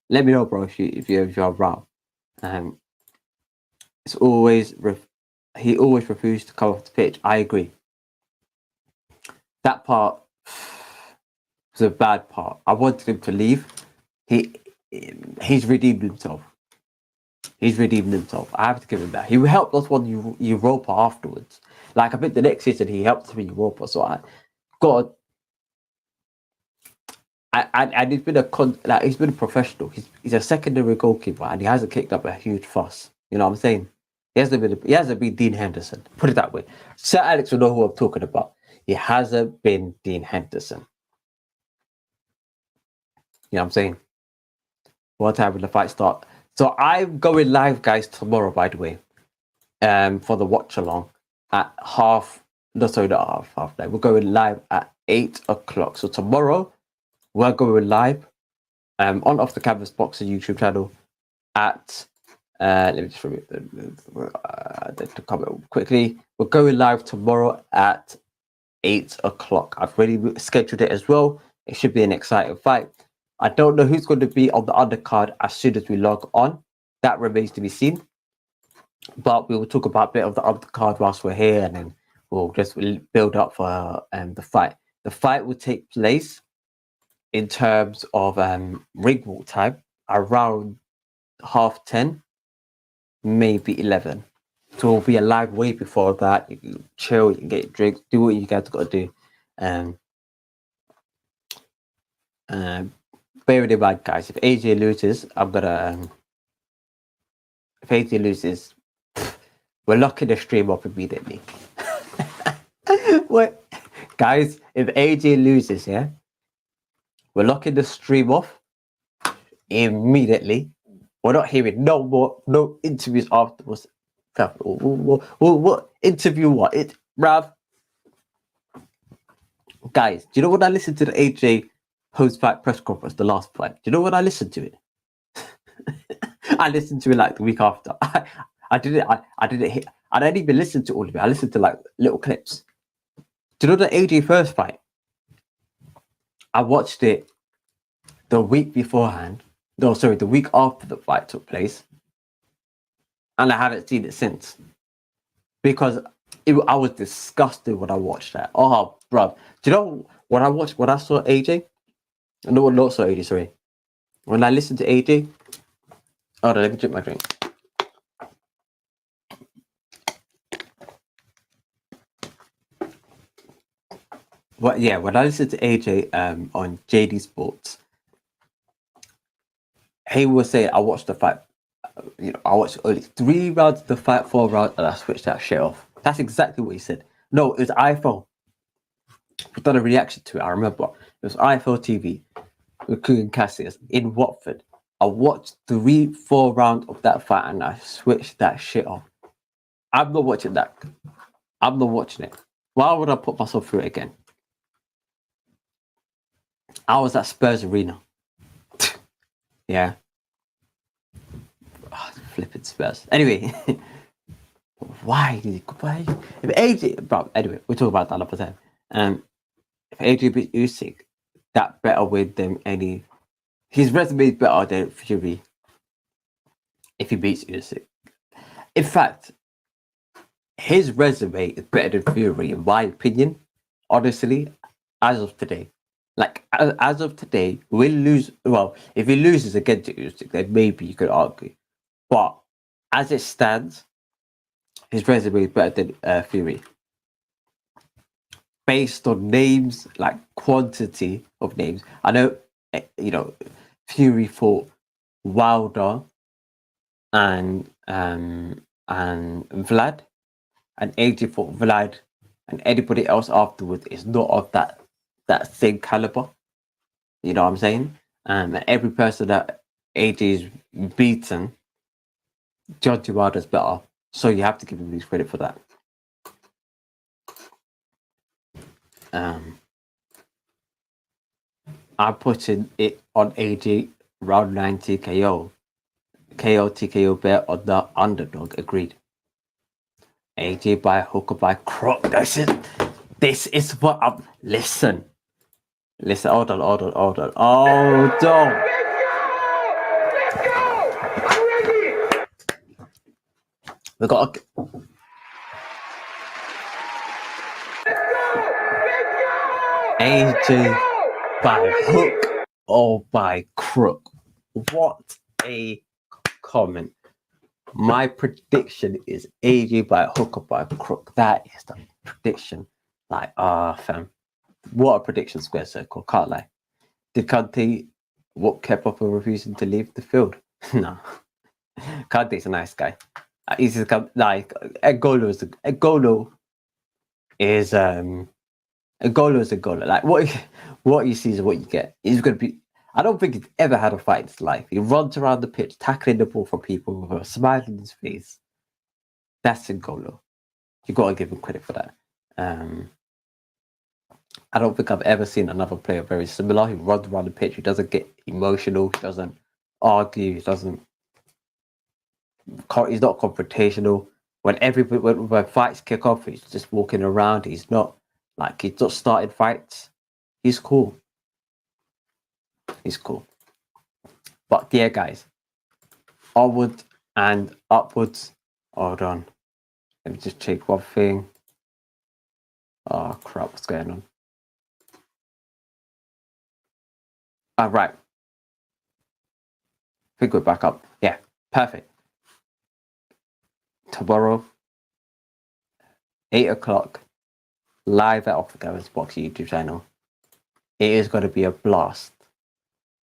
[SPEAKER 2] Let me know, bro, if you're wrong. It's always he always refused to come off the pitch. I agree. That part was a bad part. I wanted him to leave. He's redeemed himself. I have to give him that. He helped us win Europa afterwards. I think the next season he helped us win Europa. So and he's been he's been a professional. He's a secondary goalkeeper and he hasn't kicked up a huge fuss. You know what I'm saying? He hasn't been Dean Henderson. Put it that way. Sir Alex will know who I'm talking about. He hasn't been Dean Henderson. You know what I'm saying? What time will the fight start? So I'm going live, guys, tomorrow, by the way, for the watch along at half. No, sorry, not half. We're going live at 8 o'clock. So tomorrow we're going live on Off the Canvas Boxer YouTube channel at. Let me just remove the comment quickly. We're going live tomorrow at 8 o'clock. I've already scheduled it as well. It should be an exciting fight. I don't know who's going to be on the undercard as soon as we log on. That remains to be seen. But we will talk about a bit of the undercard whilst we're here, and then we'll just build up for the fight. The fight will take place in terms of ring walk time around 10:30, maybe 11. So it'll be a live way before that. You can chill, you can get drinks, do what you guys got to do. Bear in mind, guys, if AJ loses, I'm gonna. If AJ loses, we're locking the stream up immediately. What, guys? If AJ loses, we're locking the stream off immediately. We're not hearing no interviews afterwards. What interview? What it, Rav? Guys, do you know when I listened to the AJ post-fight press conference, the last fight? Do you know when I listened to it? I listened to it the week after. I didn't. I didn't hit. I didn't even listen to all of it. I listened to like little clips. Do you know the AJ first fight? I watched it the week beforehand. No, sorry, the week after the fight took place, and I haven't seen it since because I was disgusted when I watched that. Oh, bro, do you know when I watched when I saw AJ? No, not saw AJ. Sorry, when I listened to AJ. Oh, let me drink my drink. Well, yeah, when I listened to AJ on JD Sports, he was saying, I watched the fight, I watched only 3 rounds of the fight, 4 rounds, and I switched that shit off. That's exactly what he said. No, it was iPhone. We done a reaction to it, I remember. It was iPhone TV with Kugan Cassius in Watford. I watched 3-4 rounds of that fight and I switched that shit off. I'm not watching that. I'm not watching it. Why would I put myself through it again? I was at Spurs Arena. Yeah. Oh, flipping Spurs. Anyway, why? If AJ, bro, anyway, we'll talk about that another time. If AJ beats Usyk, that better win than any. His resume is better than Fury. If he beats Usyk, in fact, his resume is better than Fury, in my opinion. Honestly, as of today. Like, as of today, we'll lose. Well, if he loses against Usyk, then maybe you could argue. But as it stands, his resume is better than Fury. Based on names, like quantity of names. I know, Fury fought Wilder and Vlad, and AJ fought Vlad, and anybody else afterwards is not of that same caliber. You know what I'm saying? And every person that AJ's beaten, John Wilder's better. So you have to give him his credit for that. I'm putting it on AJ round 90 KO. TKO bet on the underdog. Agreed. AJ by hook or by crook. This is what I'm. Listen. Hold on. We got AJ by hook or by crook. What a comment. My prediction is AJ by hook or by crook. That is the prediction. Like, fam. What a prediction, Square Circle. Can't lie. Did Kante what kept up with refusing to leave the field? No. Kante's a nice guy. He's just like Egolo is a goaler. Like what you see is what you get. He's gonna be. I don't think he's ever had a fight in his life. He runs around the pitch, tackling the ball from people with a smile on his face. That's Egolo. You gotta give him credit for that. I don't think I've ever seen another player very similar. He runs around the pitch. He doesn't get emotional. He doesn't argue. He's not confrontational. When fights kick off, he's just walking around. He's not starting fights. He's cool. But yeah, guys, onwards and upwards. Hold on. Let me just check one thing. Oh crap! What's going on? All right. I think we're back up. Yeah, perfect. Tomorrow, 8 o'clock, live at Off the Gamers Box YouTube channel. It is going to be a blast.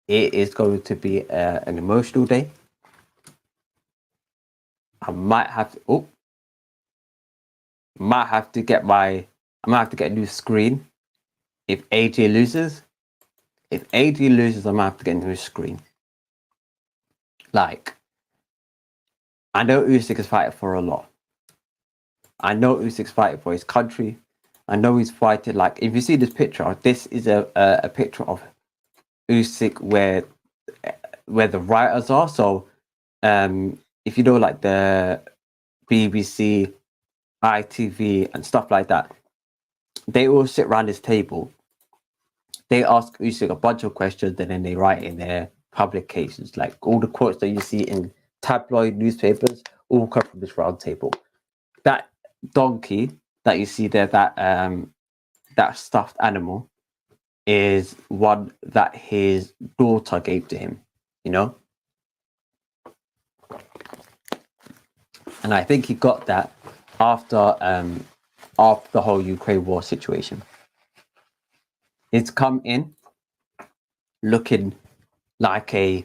[SPEAKER 2] It is going to be an emotional day. I might have to get a new screen if AJ loses. If AJ loses, I might have to get a new screen. Like, I know Usyk is fighting for a lot. I know Usyk's fighting for his country. I know he's fighting, like, if you see this picture, this is a picture of Usyk where the writers are. So, if you know, like the BBC, ITV, and stuff like that. They all sit around this table. They ask Usyk a bunch of questions, and then they write in their publications, like all the quotes that you see in tabloid newspapers, all come from this round table. That donkey that you see there, that stuffed animal, is one that his daughter gave to him, you know? And I think he got that after the whole Ukraine war situation. He's come in looking like a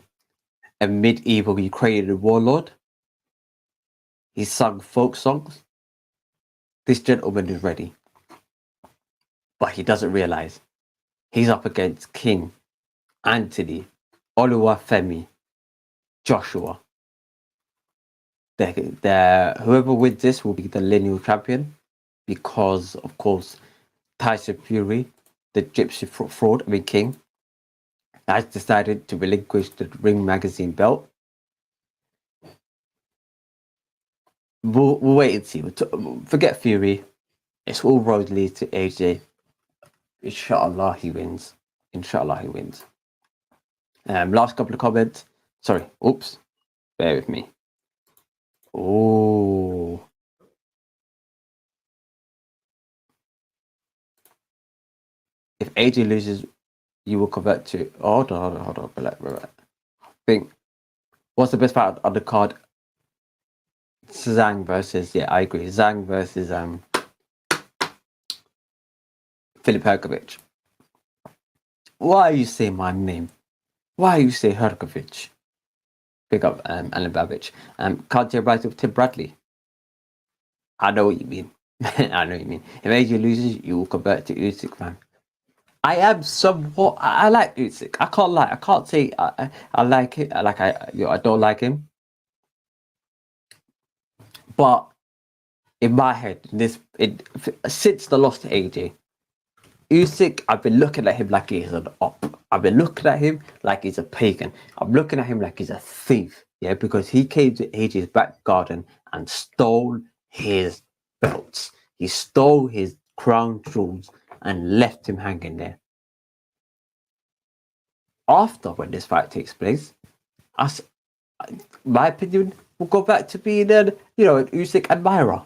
[SPEAKER 2] medieval Ukrainian warlord. He's sung folk songs. This gentleman is ready. But he doesn't realize he's up against King Anthony Oluwafemi Joshua. Whoever wins this will be the lineal champion, because, of course, Tyson Fury, the gypsy king, has decided to relinquish the Ring Magazine belt. We'll wait and see. Forget Fury. It's all road leads to AJ. Inshallah, he wins. Inshallah, he wins. Last couple of comments. Sorry. Oops. Bear with me. Oh. If AJ loses, you will convert to. Hold on. Relax. I think. What's the best fight on the card? Zhang versus, I agree. Zhang versus Filip Hrgović. Why you say my name? Why you say Hrgović? Pick up Alan Babbage. Can't you write with Tim Bradley? I know what you mean. I know what you mean. If AJ loses, you will convert to Usyk, man. I am somewhat. I like Usyk. I can't lie. I can't say I like it. I don't like him. But in my head, since the loss to AJ, Usyk, I've been looking at him like he's an op. I've been looking at him like he's a pagan. I'm looking at him like he's a thief. Yeah, because he came to AJ's back garden and stole his belts. He stole his crown jewels and left him hanging there. After, when this fight takes place, my opinion will go back to being an Usyk admirer.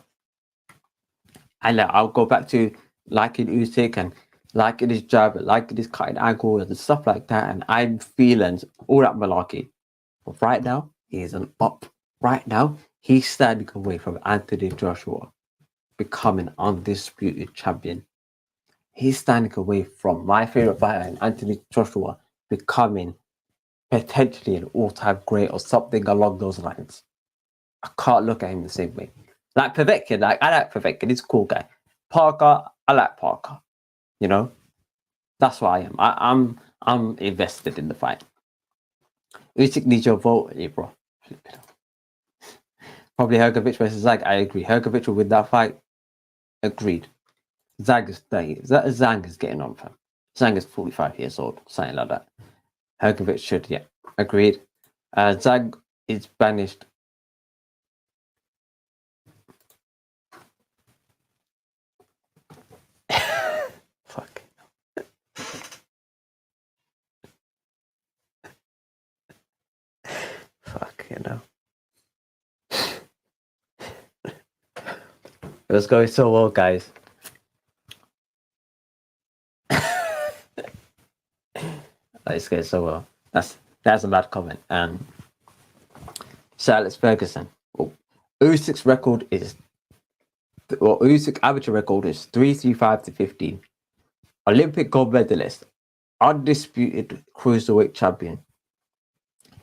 [SPEAKER 2] And I'll go back to liking Usyk and liking his jab, liking his cutting angle and stuff like that. And I'm feeling all that malarkey. But right now, he is an up. Right now, he's standing away from Anthony Joshua becoming undisputed champion. He's standing away from my favorite fighter, Anthony Joshua, becoming potentially an all-time great or something along those lines. I can't look at him the same way. Like Povetkin, I like Povetkin, he's a cool guy. Parker, I like Parker. You know? That's what I am. I'm invested in the fight. Usyk needs your vote, bro. Probably Hrgović versus Zhang. I agree. Hrgović will win that fight. Agreed. Zhang is getting on, fam. Zhang is 45 years old, something like that. Hrgović should, agreed. Zhang is banished. Fuck. Fuck, It was going so well, guys. It's going so well. That's a bad comment. So Alex Ferguson. Usyk's record is Usyk amateur record is 3-5-15. Olympic gold medalist, undisputed cruiserweight champion,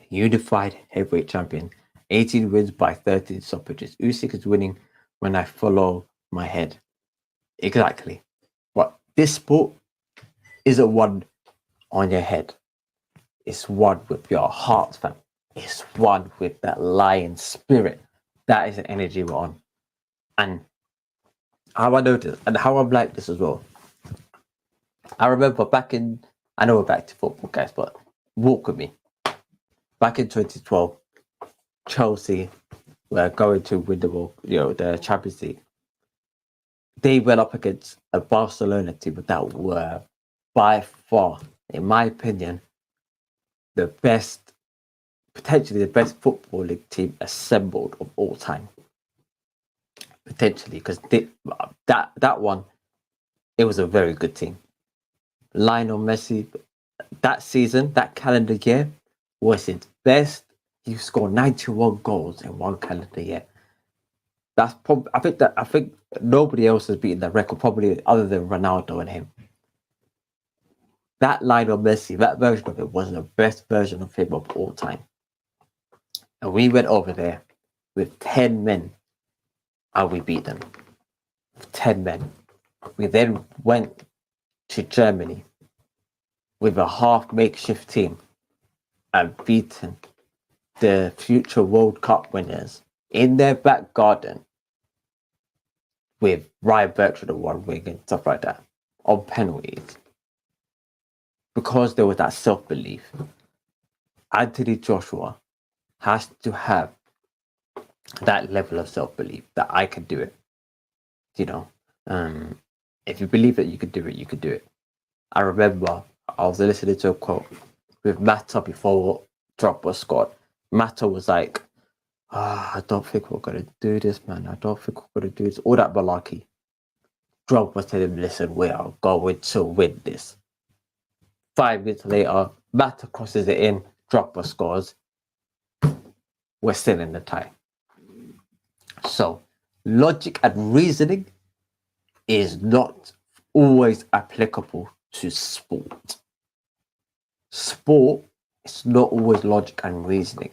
[SPEAKER 2] unified heavyweight champion, 18 wins by 13 stoppages. Usyk is winning when I follow my head. Exactly. But this sport isn't one on your head. It's one with your heart, fam. It's one with that lion spirit. That is the energy we're on. And how I noticed, and how I'm like this as well. I remember I know we're back to football, guys, but walk with me. Back in 2012, Chelsea were going to win the Champions League. They went up against a Barcelona team that were by far, in my opinion, potentially the best footballing team assembled of all time. Potentially, because that one, it was a very good team. Lionel Messi, that season, that calendar year, was his best. He scored 91 goals in one calendar year. That's probably. I think nobody else has beaten that record, probably other than Ronaldo and him. That Lionel Messi, that version of it was the best version of him of all time. And we went over there with 10 men and we beat them. 10 men. We then went to Germany with a half makeshift team and beaten the future World Cup winners in their back garden with Ryan Bertrand on one wing and stuff like that on penalties. Because there was that self-belief, Anthony Joshua has to have that level of self-belief that I can do it. If you believe that you can do it, you can do it. I remember I was listening to a quote with Mata before Drogba scored. Mata was like, I don't think we're going to do this, man. I don't think we're going to do this. All that malarkey. Drogba was telling him, listen, we are going to win this. 5 minutes later, Mata crosses it in. Drogba scores. We're still in the tie. So, logic and reasoning is not always applicable to sport. Sport is not always logic and reasoning.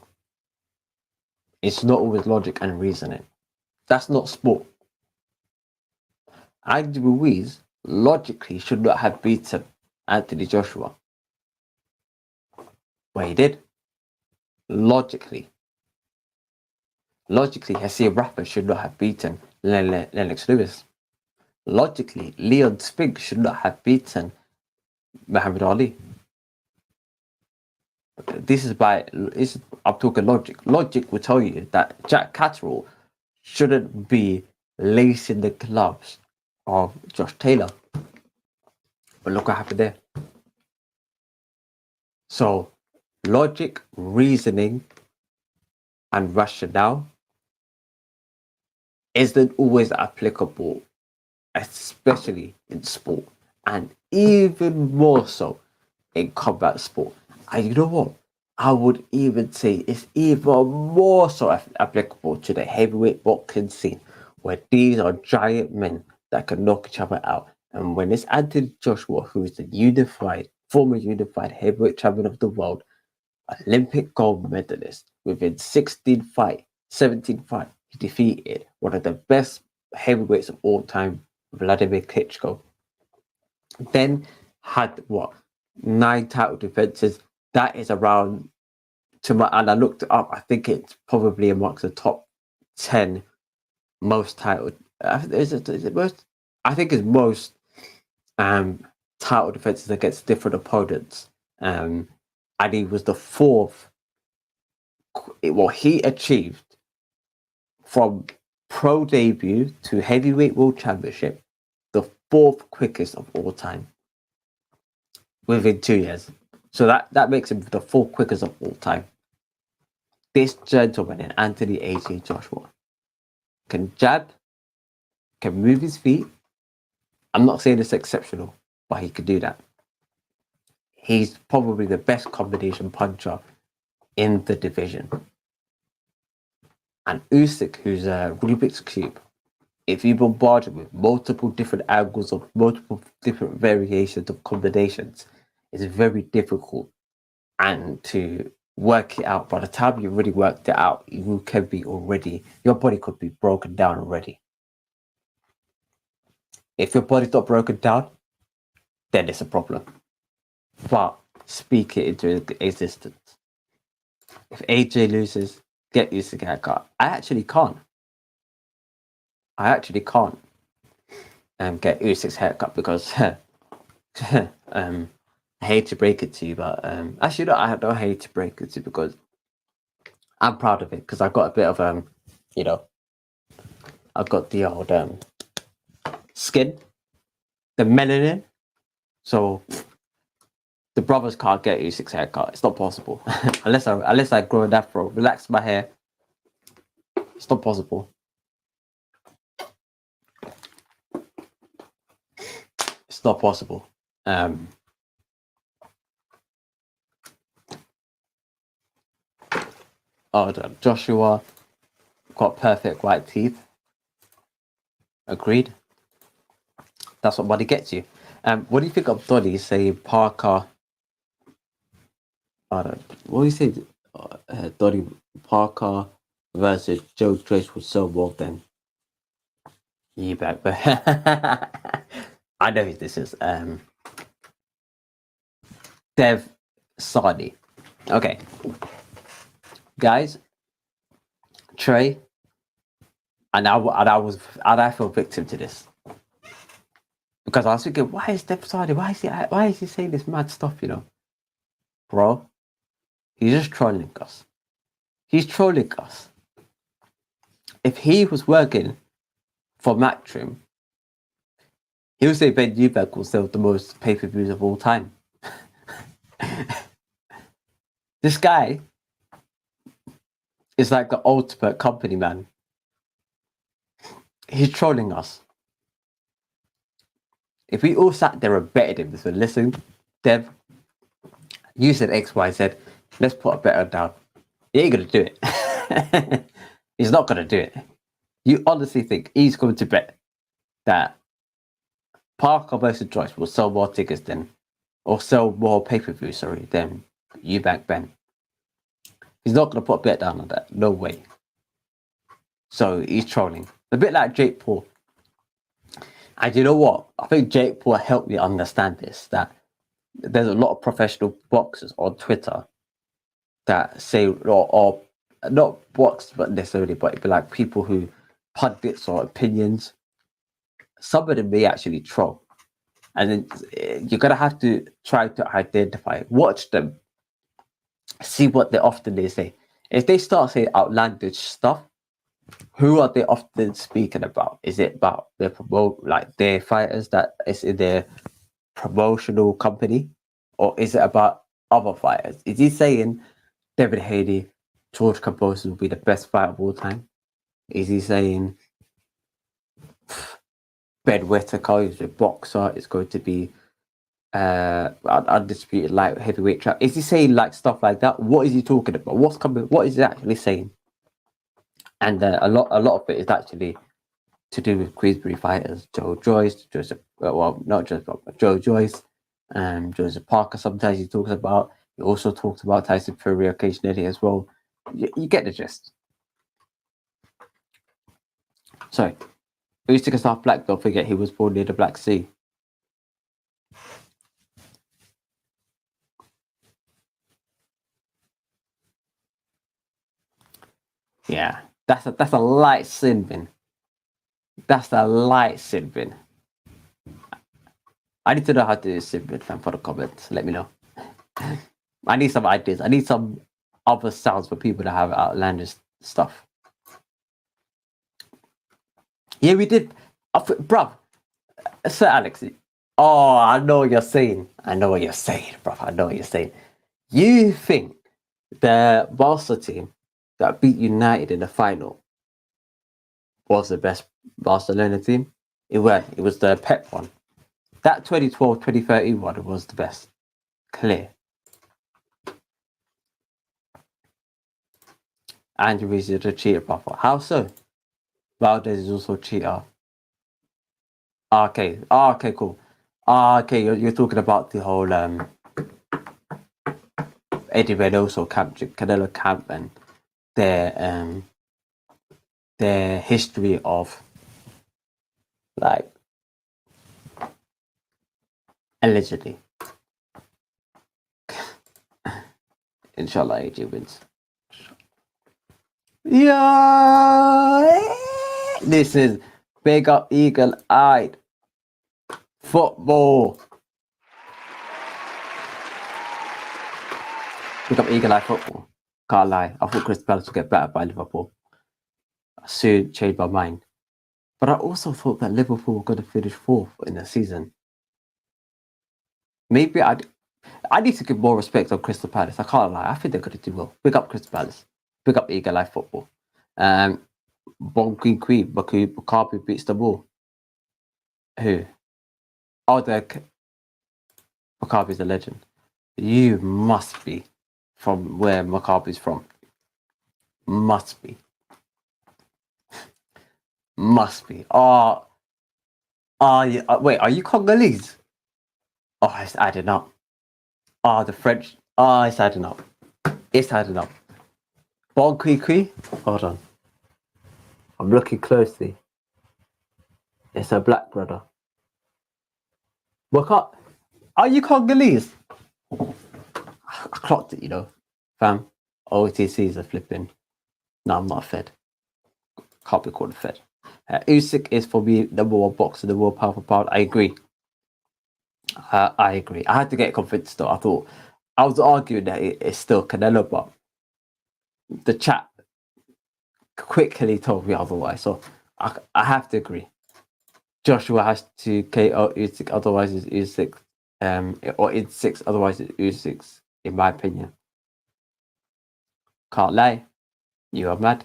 [SPEAKER 2] It's not always logic and reasoning. That's not sport. Andy Ruiz logically should not have beaten Anthony Joshua. Well, he did. Logically, Hasim Rafa should not have beaten Lennox Lewis. Logically, Leon Spinks should not have beaten Muhammad Ali. I'm talking logic. Logic will tell you that Jack Catterall shouldn't be lacing the gloves of Josh Taylor. But look what happened there. So, logic, reasoning, and rationale isn't always applicable, especially in sport, and even more so in combat sport. And you know what? I would even say it's even more so applicable to the heavyweight boxing scene, where these are giant men that can knock each other out. And when it's Anthony Joshua, who is the former unified heavyweight champion of the world, Olympic gold medalist, within 17 fights, he defeated one of the best heavyweights of all time, Vladimir Klitschko. Then had 9 title defenses. That is around and I looked it up. I think it's probably amongst the top 10 most title. Is it most? I think it's most title defenses against different opponents. And he was the 4th. What he achieved from pro debut to heavyweight world championship, the 4th quickest of all time within 2 years. So that makes him the 4th quickest of all time. This gentleman in Anthony AJ Joshua can jab, can move his feet. I'm not saying it's exceptional, but he could do that. He's probably the best combination puncher in the division. And Usyk, who's a Rubik's Cube, if you bombard him with multiple different angles of multiple different variations of combinations, it's very difficult and to work it out. By the time you really worked it out, your body could be broken down already. If your body's not broken down, then it's a problem. But speak it into existence. If AJ loses, get Usyk a haircut. I actually can't get Usyk's haircut because I hate to break it to you, but actually, no, I don't hate to break it to you because I'm proud of it because I got a bit of you know, I've got the old skin, the melanin. So the brothers can't get Usyk's haircut. It's not possible unless I grow an afro, relax my hair. It's not possible. It's not possible. Joshua got perfect white teeth. Agreed. That's what money gets you. What do you think of Donny saying Parker? What do you say? Donny Parker versus Joe Joyce was so well then. You back, but I know who this is. Dev Sardi. Okay, guys. Trey, and I fell victim to this because I was thinking, why is Dev Sardi? Why is he saying this mad stuff? You know, bro, he's just trolling us. He's trolling us. If he was working for Matchroom, he would say Ben Eubank will sell the most pay-per-views of all time. This guy is like the ultimate company man. He's trolling us. If we all sat there and betted him, so listen, Dev, you said X, Y, Z, let's put a better down. He ain't gonna do it. He's not gonna do it. You honestly think he's going to bet that Parker versus Joyce will sell more tickets or sell more pay-per-views, than Eubank Ben? He's not going to put a bet down on that. No way. So he's trolling. A bit like Jake Paul. And you know what? I think Jake Paul helped me understand this, that there's a lot of professional boxers on Twitter that say, or not boxers, but necessarily, but it'd be like people who pundits or opinions. Some of them may actually troll. And then you're going to have to try to identify, watch them, see what they say. If they start saying outlandish stuff, who are they often speaking about? Is it about their fighters that is in their promotional company? Or is it about other fighters? Is he saying David Haley, George Kambosos will be the best fighter of all time? Is he saying Ben Whittaker is a boxer, is going to be undisputed light heavyweight champ? Is he saying like stuff like that? What is he talking about? What is he actually saying? And a lot of it is actually to do with Queensbury fighters, Joe Joyce, not just Joe Joyce, and Joseph Parker. Sometimes he talks about. He also talks about Tyson Fury occasionally as well. You get the gist. Sorry, Usyk is half black. Don't forget he was born near the Black Sea. Yeah, that's a light sin bin. That's a light sin bin. I need to know how to do sin bin, fam, for the comments. Let me know. I need some ideas. I need some other sounds for people that have outlandish stuff. Yeah, we did. Bruv, Sir Alex. Oh, I know what you're saying. Bruv. I know what you're saying. You think the Barca team that beat United in the final was the best Barcelona team? It was the Pep one. That 2012-2013 one was the best. Clear. Andrew is a cheater, brother. How so? Valdez is also a cheater. Okay, cool. Okay, you're talking about the whole Eddie Reynoso camp, Canelo camp, and their history of like allegedly. Inshallah, AJ wins. Yeah, this is big up eagle-eyed football. Big up eagle-eyed football. Can't lie. I thought Crystal Palace would get battered by Liverpool. soon changed my mind. But I also thought that Liverpool were going to finish 4th in the season. Maybe I need to give more respect on Crystal Palace. I can't lie. I think they're going to do well. Big up Crystal Palace. Big up Eagle Eye Football. Bon Queen Queen, Maccabi beats them all. Who? Oh, Maccabi's a legend. You must be from where Maccabi's from. Must be. Must be. Wait, are you Congolese? Oh, it's adding up. The French. It's adding up. It's adding up. Bon Kui. Hold on. I'm looking closely. It's a black brother. Are you Congolese? I clocked it, you know. Fam. OTCs are flipping. No, I'm not a Fed. Can't be called a Fed. Usyk is for me number 1 boxer, the world pound for pound. I agree. I agree. I had to get convinced though. I was arguing that it's still Canelo, but the chat quickly told me otherwise. So I have to agree. Joshua has to KO Usyk, otherwise it's Usyk. Or it's 6, otherwise it's Usyk, in my opinion. Can't lie. You are mad.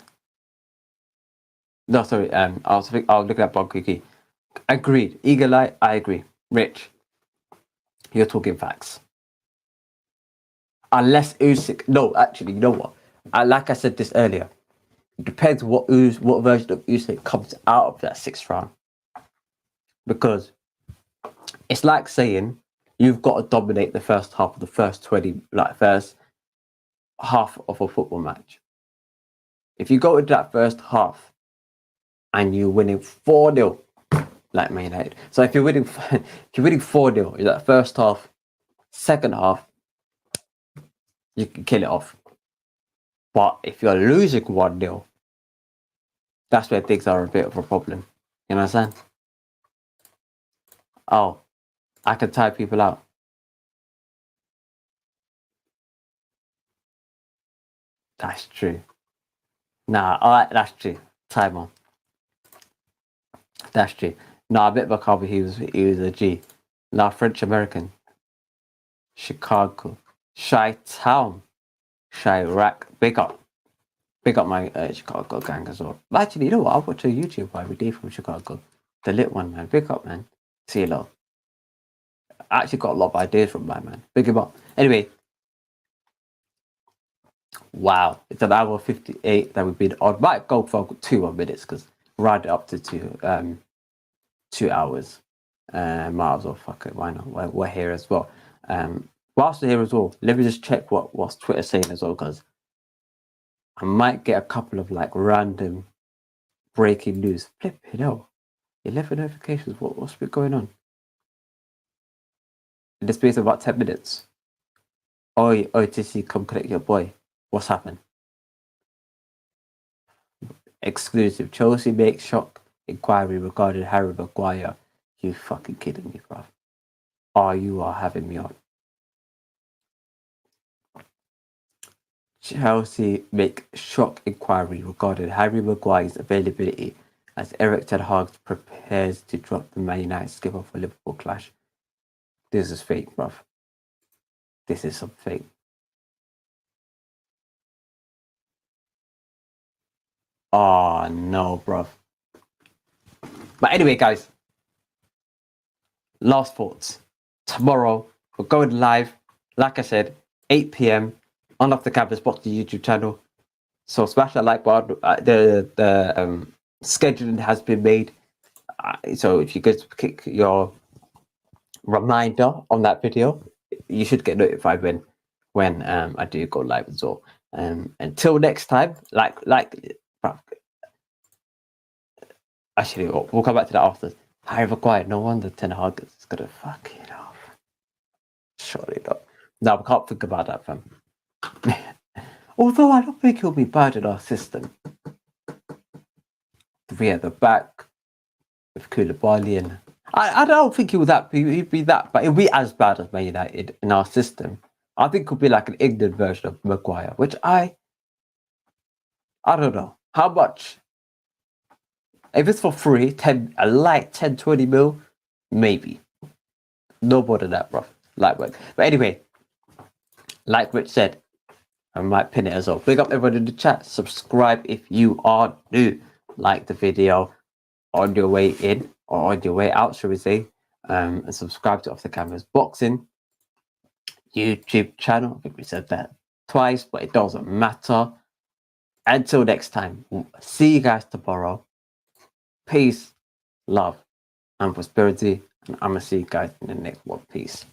[SPEAKER 2] No, sorry. I was looking at Bonkiki. Agreed. Eagle Eye, I agree. Rich, you're talking facts. Unless Usyk, no, actually, you know what? Like I said this earlier, it depends what version of Usyk comes out of that 6th round. Because it's like saying you've got to dominate the first half of the first 20, like first half of a football match. If you go into that first half and you're winning 4-0, like Man United. So if you're winning 4-0 in that first half, second half, you can kill it off. But if you're losing 1-0, that's where things are a bit of a problem. You understand? Oh, I can tire people out. That's true. That's true. Time on. That's true. I bet Maccabi he was a G. French American. Chicago. Chi-Town. Chirac. Big up my Chicago gang as well. But actually, you know what? I watch a YouTube every day from Chicago. The lit one, man. Big up, man. See you later. I actually got a lot of ideas from my man. Big him up. Anyway. Wow. It's an hour 58 that we've been on. Might go for 2 more minutes because round it up to 2 hours. Might as well, fuck it. Why not? We're here as well. Whilst we're here as well, let me just check what's Twitter saying as well, because I might get a couple of like random breaking news. Flipping hell. 11 notifications. What's been going on? In the space of about 10 minutes. Oi, OTC, come collect your boy. What's happened? Exclusive. Chelsea makes shock inquiry regarding Harry Maguire. You fucking kidding me, bruv. You are having me on. Chelsea make shock inquiry regarding Harry Maguire's availability as Eric Ten Hag prepares to drop the Man United skipper for Liverpool clash. This is fake, bruv. This is some fake. Oh no, bruv. But anyway, guys. Last thoughts. Tomorrow we're going live. Like I said, 8 p.m. on Off the Campus Boxing YouTube channel. So smash that like button. The scheduling has been made. So if you guys click your reminder on that video, you should get notified when I do go live as well. Until next time, actually, we'll come back to that after. Harry Maguire, no wonder Ten Hag is gonna fuck it off. Surely not. No, we can't think about that, fam. Although I don't think he'll be bad in our system. 3 at the back with Koulibaly, and I don't think he'd be that, but he'll be as bad as Man United in our system. I think he'll be like an England version of Maguire, which I don't know how much If it's for free, 10, a light 10, 20 mil, maybe. No more than that, bro. Light work. But anyway, like Rich said, I might pin it as well. Big up everyone in the chat. Subscribe if you are new. Like the video on your way in or on your way out, shall we say. And subscribe to Off the Cameras Boxing YouTube channel. I think we said that twice, but it doesn't matter. Until next time, see you guys tomorrow. Peace, love, and prosperity. And I'm going to see you guys in the next one. Peace.